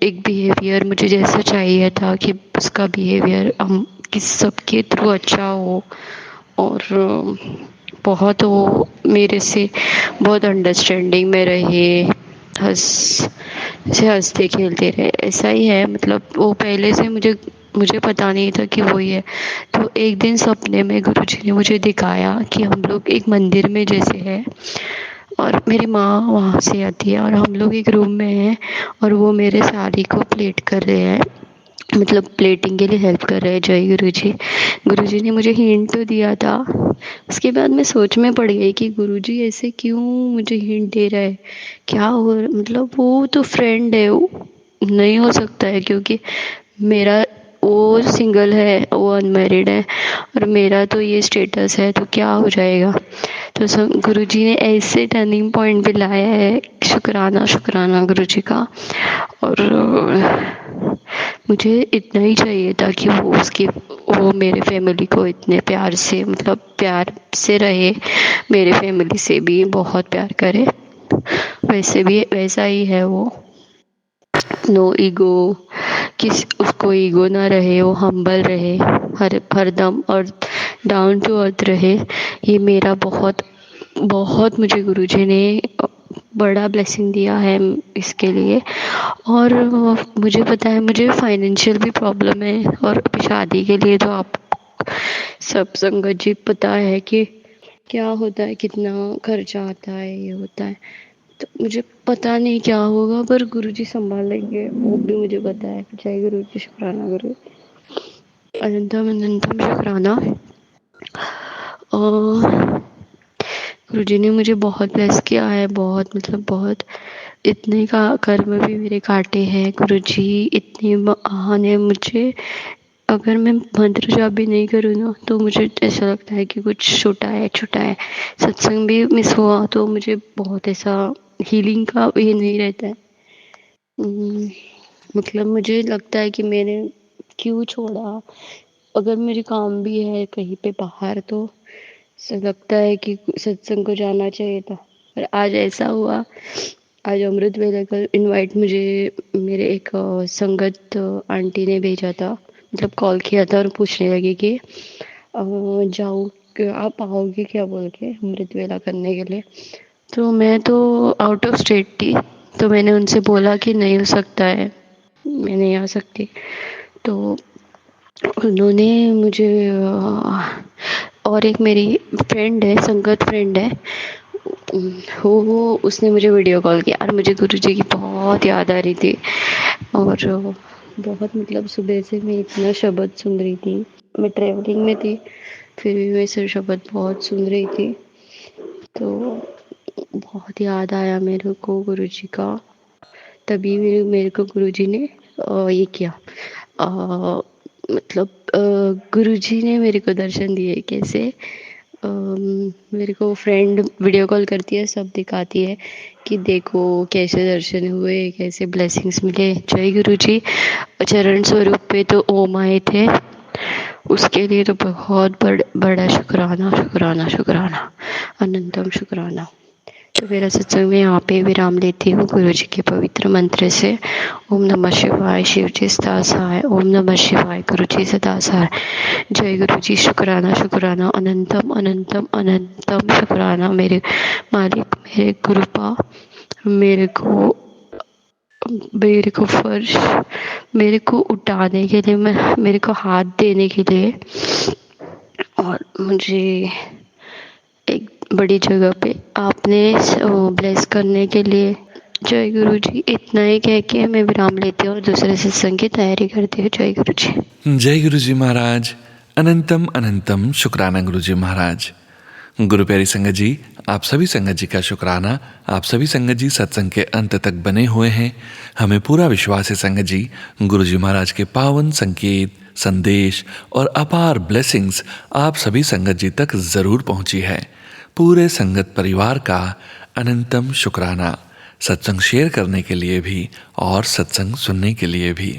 एक बिहेवियर मुझे जैसा चाहिए था कि उसका बिहेवियर हम किस सबके थ्रू अच्छा हो, और बहुत वो मेरे से बहुत अंडरस्टैंडिंग में रहे, हंसते खेलते रहे, ऐसा ही है। मतलब वो पहले से मुझे पता नहीं था कि वो ही है। तो एक दिन सपने में गुरुजी ने मुझे दिखाया कि हम लोग एक मंदिर में जैसे है, और मेरी माँ वहाँ से आती है और हम लोग एक रूम में हैं और वो मेरे साड़ी को प्लेट कर रहे हैं। मतलब प्लेटिंग के लिए हेल्प कर रहे हैं। जय गुरुजी। गुरुजी ने मुझे हिंट तो दिया था, उसके बाद मैं सोच में पड़ गई कि गुरुजी ऐसे क्यों मुझे हिंट दे रहा है, क्या हो, मतलब वो तो फ्रेंड है, वो नहीं हो सकता है, क्योंकि मेरा वो सिंगल है, वो अनमैरिड है, और मेरा तो ये स्टेटस है, तो क्या हो जाएगा। तो गुरुजी ने ऐसे टर्निंग पॉइंट पे लाया है। शुक्राना शुक्राना गुरुजी का। और मुझे इतना ही चाहिए था कि वो मेरे फैमिली को इतने प्यार से, मतलब प्यार से रहे, मेरे फैमिली से भी बहुत प्यार करे। वैसे भी वैसा ही है वो, नो ईगो, उसको ईगो ना रहे, वो हम्बल रहे हरदम, और डाउन टू अर्थ रहे। ये मेरा बहुत बहुत मुझे गुरुजी ने बड़ा ब्लेसिंग दिया है इसके लिए। और मुझे पता है मुझे फाइनेंशियल भी प्रॉब्लम है, और अभी शादी के लिए तो आप सब संगत जी पता है कि क्या होता है, कितना खर्चा आता है, ये होता है। तो मुझे पता नहीं क्या होगा, पर गुरुजी संभाल लेंगे, वो भी मुझे पता है। जय गुरुजी। शुक्राना गुरु, अनंतम अनंतम शुक्राना। गुरुजी ने मुझे बहुत ब्लेस किया है, बहुत, मतलब बहुत। इतने का कर्म भी मेरे काटे हैं गुरुजी, इतनी महान है। मुझे अगर मैं मंत्र जाप भी नहीं करूँ ना, तो मुझे ऐसा लगता है कि कुछ छूटा है। सत्संग भी मिस हुआ तो मुझे बहुत ऐसा हीलिंग का ये नहीं रहता है। मतलब मुझे लगता है कि मैंने क्यों छोड़ा। अगर मेरे काम भी है कहीं पे बाहर, तो ऐसा लगता है कि सत्संग को जाना चाहिए था। पर आज ऐसा हुआ, आज अमृत वेला का इनवाइट मुझे मेरे एक संगत आंटी ने भेजा था, मतलब कॉल किया था और पूछने लगी कि जाओ, आप आओगे क्या, बोल के अमृत वेला करने के लिए। तो मैं तो आउट ऑफ स्टेट थी, तो मैंने उनसे बोला कि नहीं हो सकता है, मैं नहीं आ सकती। तो उन्होंने मुझे और एक मेरी फ्रेंड है, संगत फ्रेंड है, वो उसने मुझे वीडियो कॉल किया, और मुझे गुरुजी की बहुत याद आ रही थी। और बहुत, मतलब सुबह से मैं इतना शब्द सुन रही थी, मैं ट्रैवलिंग में थी, फिर भी मैं सिर्फ शब्द बहुत सुन रही थी। तो बहुत याद आया मेरे को गुरुजी का। तभी मेरे को गुरुजी ने ये किया, मतलब गुरुजी ने मेरे को दर्शन दिए। कैसे? मेरे को फ्रेंड वीडियो कॉल करती है, सब दिखाती है कि देखो कैसे दर्शन हुए, कैसे ब्लेसिंग्स मिले। जय गुरुजी। चरण स्वरूप पे तो ओम आए थे, उसके लिए तो बहुत बड़ा शुक्राना शुक्राना शुक्राना, अनंतम शुक्राना। तो मेरा सत्संग में यहाँ पे विराम लेती हूँ गुरुजी के पवित्र मंत्र से। ओम नमः शिवाय, शिव जी सदा सहाय। ओम नमः शिवाय, गुरुजी सदा सहाय। जय गुरुजी। शुक्राना शुक्राना, अनंतम अनंतम अनंतम शुक्राना। मेरे मालिक, मेरे गुरुपा, मेरे को फर्श, मेरे को उठाने के लिए, मेरे को हाथ देने के लिए, और मुझे एक बड़ी जगह पे आपने ब्लेस करने के लिए। जय गुरुजी। इतना ही कह के मैं विराम लेती हूँ और दूसरे सत्संग की तैयारी करती हूँ। जय गुरुजी। जय गुरुजी महाराज। अनंतम अनंतम शुक्राना गुरुजी महाराज। गुरु प्यारी संगत जी, आप सभी संगत जी का शुक्राना। आप सभी संगत जी सत्संग के अंत तक बने हुए हैं। हमें पूरा विश्वास है संगत जी, गुरुजी महाराज के पावन संकेत, संदेश और अपार ब्लेसिंग्स आप सभी संगत जी तक जरूर पहुंची है। पूरे संगत परिवार का अनंतम शुक्राना, सत्संग शेयर करने के लिए भी और सत्संग सुनने के लिए भी।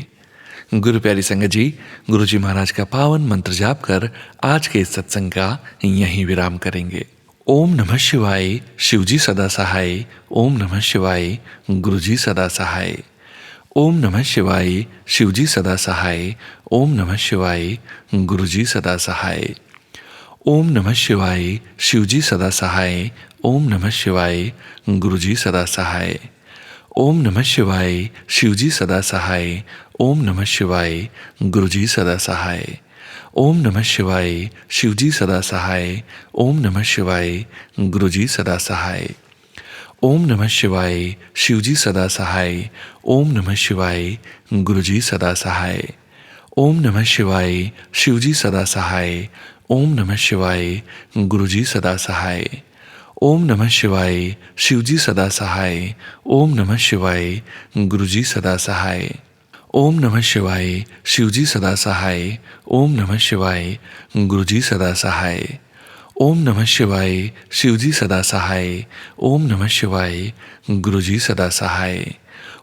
गुरु प्यारी संगत जी, गुरुजी महाराज का पावन मंत्र जाप कर आज के इस सत्संग का यहीं विराम करेंगे। ओम नमः शिवाय, शिवजी सदा सहाय। ओम नमः शिवाय, गुरुजी सदा सहाय। ओम नमः शिवाय, शिवजी सदा सहाय। ओम नमः शिवाय, गुरुजी सदा सहाय। ओम नमः शिवाय, शिवजी सदा सहाय। ओम नमः शिवाय, गुरुजी सदा सहाय। ओम नमः शिवाय, शिवजी सदा सहाय। ओम नमः शिवाय, गुरुजी सदा सहाय। ओम नमः शिवाय, शिवजी सदा सहाय। ओम नमः शिवाय, गुरुजी सदा सहाय। ओम नमः शिवाय, शिवजी सदा सहाय। ओम नमः शिवाय, गुरुजी सदा सहाय। ओम नमः शिवाय शिवजी सदा सहाय। ओम नमः शिवाय गुरुजी सदा सहाय। ओम नमः शिवाय शिवजी सदा सहाय। ओम नमः शिवाय गुरुजी सदा सहाय। ओम नमः शिवाय शिवजी सदा सहाय। ओम नमः शिवाय गुरुजी सदा सहाय। ओम नमः शिवाय शिवजी सदा सहाय। ओम नमः शिवाय गुरुजी सदा सहाय।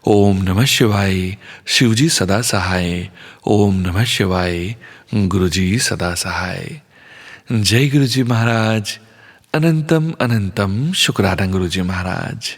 ओम नमः शिवाय शिवजी सदा सहाय। ओम नमः शिवाय गुरुजी सदा सहाय। जय गुरुजी महाराज। अनंतम अनंतम शुक्राना गुरुजी महाराज।